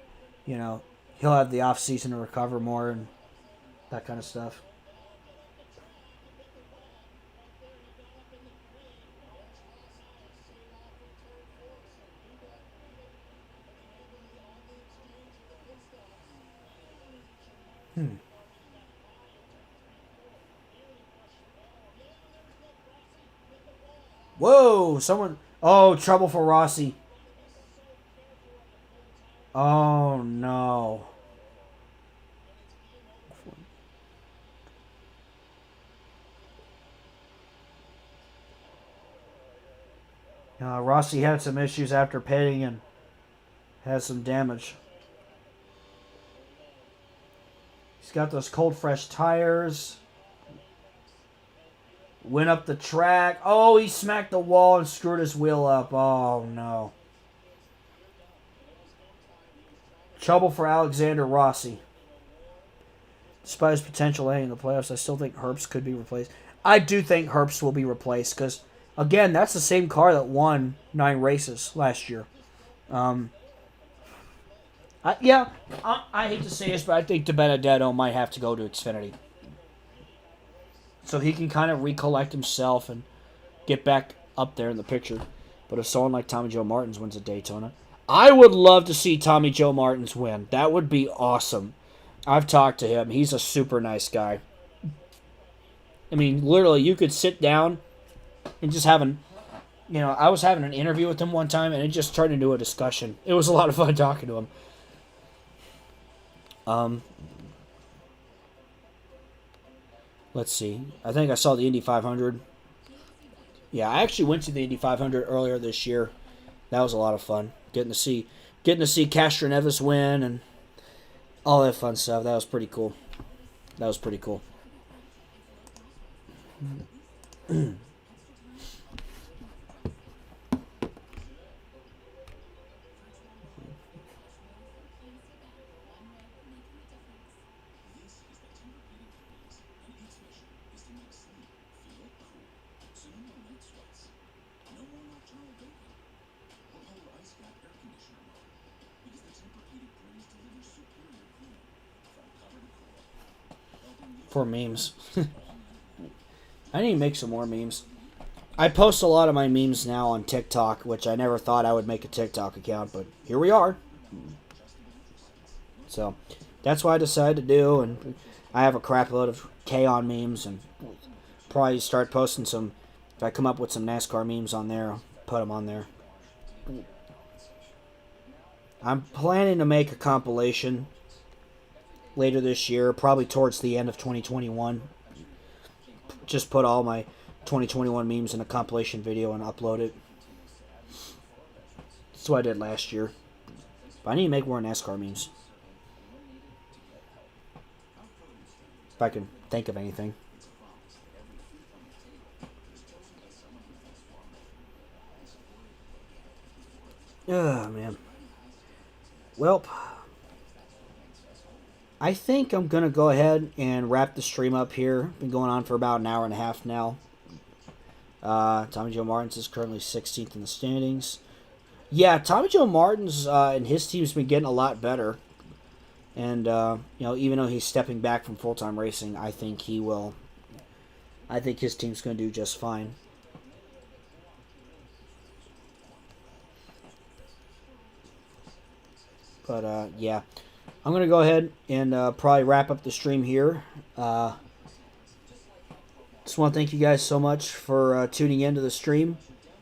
you know, he'll have the off season to recover more and that kind of stuff. Whoa! Someone. Oh, trouble for Rossi. Oh no. Rossi had some issues after pitting and has some damage. He's got those cold, fresh tires. Went up the track. Oh, he smacked the wall and screwed his wheel up. Oh, no. Trouble for Alexander Rossi. Despite his potential ending in the playoffs, I still think Herbst could be replaced. I do think Herbst will be replaced because, again, that's the same car that won 9 races last year. I hate to say this, but I think DiBenedetto might have to go to Xfinity. So he can kind of recollect himself and get back up there in the picture. But if someone like Tommy Joe Martins wins at Daytona, I would love to see Tommy Joe Martins win. That would be awesome. I've talked to him. He's a super nice guy. I mean, literally, you could sit down and just have I was having an interview with him one time, and it just turned into a discussion. It was a lot of fun talking to him. Let's see. I think I saw the Indy 500. Yeah, I actually went to the Indy 500 earlier this year. That was a lot of fun. Getting to see Castroneves win and all that fun stuff. That was pretty cool. For memes. I need to make some more memes. I post a lot of my memes now on TikTok, which I never thought I would make a TikTok account, but here we are. So, that's what I decided to do, and I have a crap load of K-On memes, and probably start posting some, if I come up with some NASCAR memes on there, I'll put them on there. I'm planning to make a compilation later this year, probably towards the end of 2021. Just put all my 2021 memes in a compilation video and upload it. That's what I did last year. But I need to make more NASCAR memes. If I can think of anything. Oh, man. Well, I think I'm going to go ahead and wrap the stream up here. Been going on for about an hour and a half now. Tommy Joe Martins is currently 16th in the standings. Yeah, Tommy Joe Martins and his team's been getting a lot better. And, even though he's stepping back from full-time racing, I think he will. I think his team's going to do just fine. But, yeah. I'm going to go ahead and probably wrap up the stream here. Just want to thank you guys so much for tuning into the stream.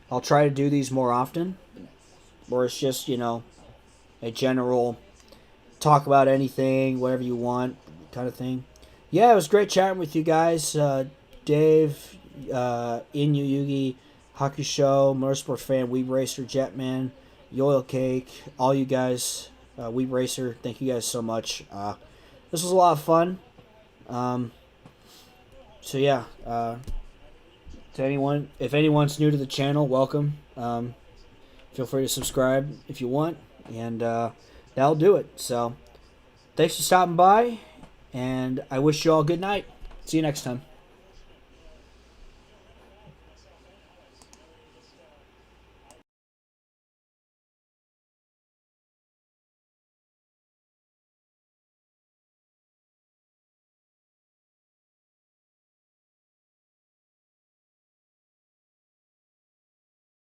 I'll try to do these more often. Where it's just, a general talk about anything, whatever you want kind of thing. Yeah, it was great chatting with you guys. Dave, Inyuyugi, Hakusho, Motorsport Fan, Weeb Racer, Jetman, Yoil Cake, all you guys. Weeb Racer, thank you guys so much. This was a lot of fun. So yeah, to anyone, if anyone's new to the channel, welcome. Feel free to subscribe if you want, and that'll do it. So thanks for stopping by, and I wish you all a good night. See you next time.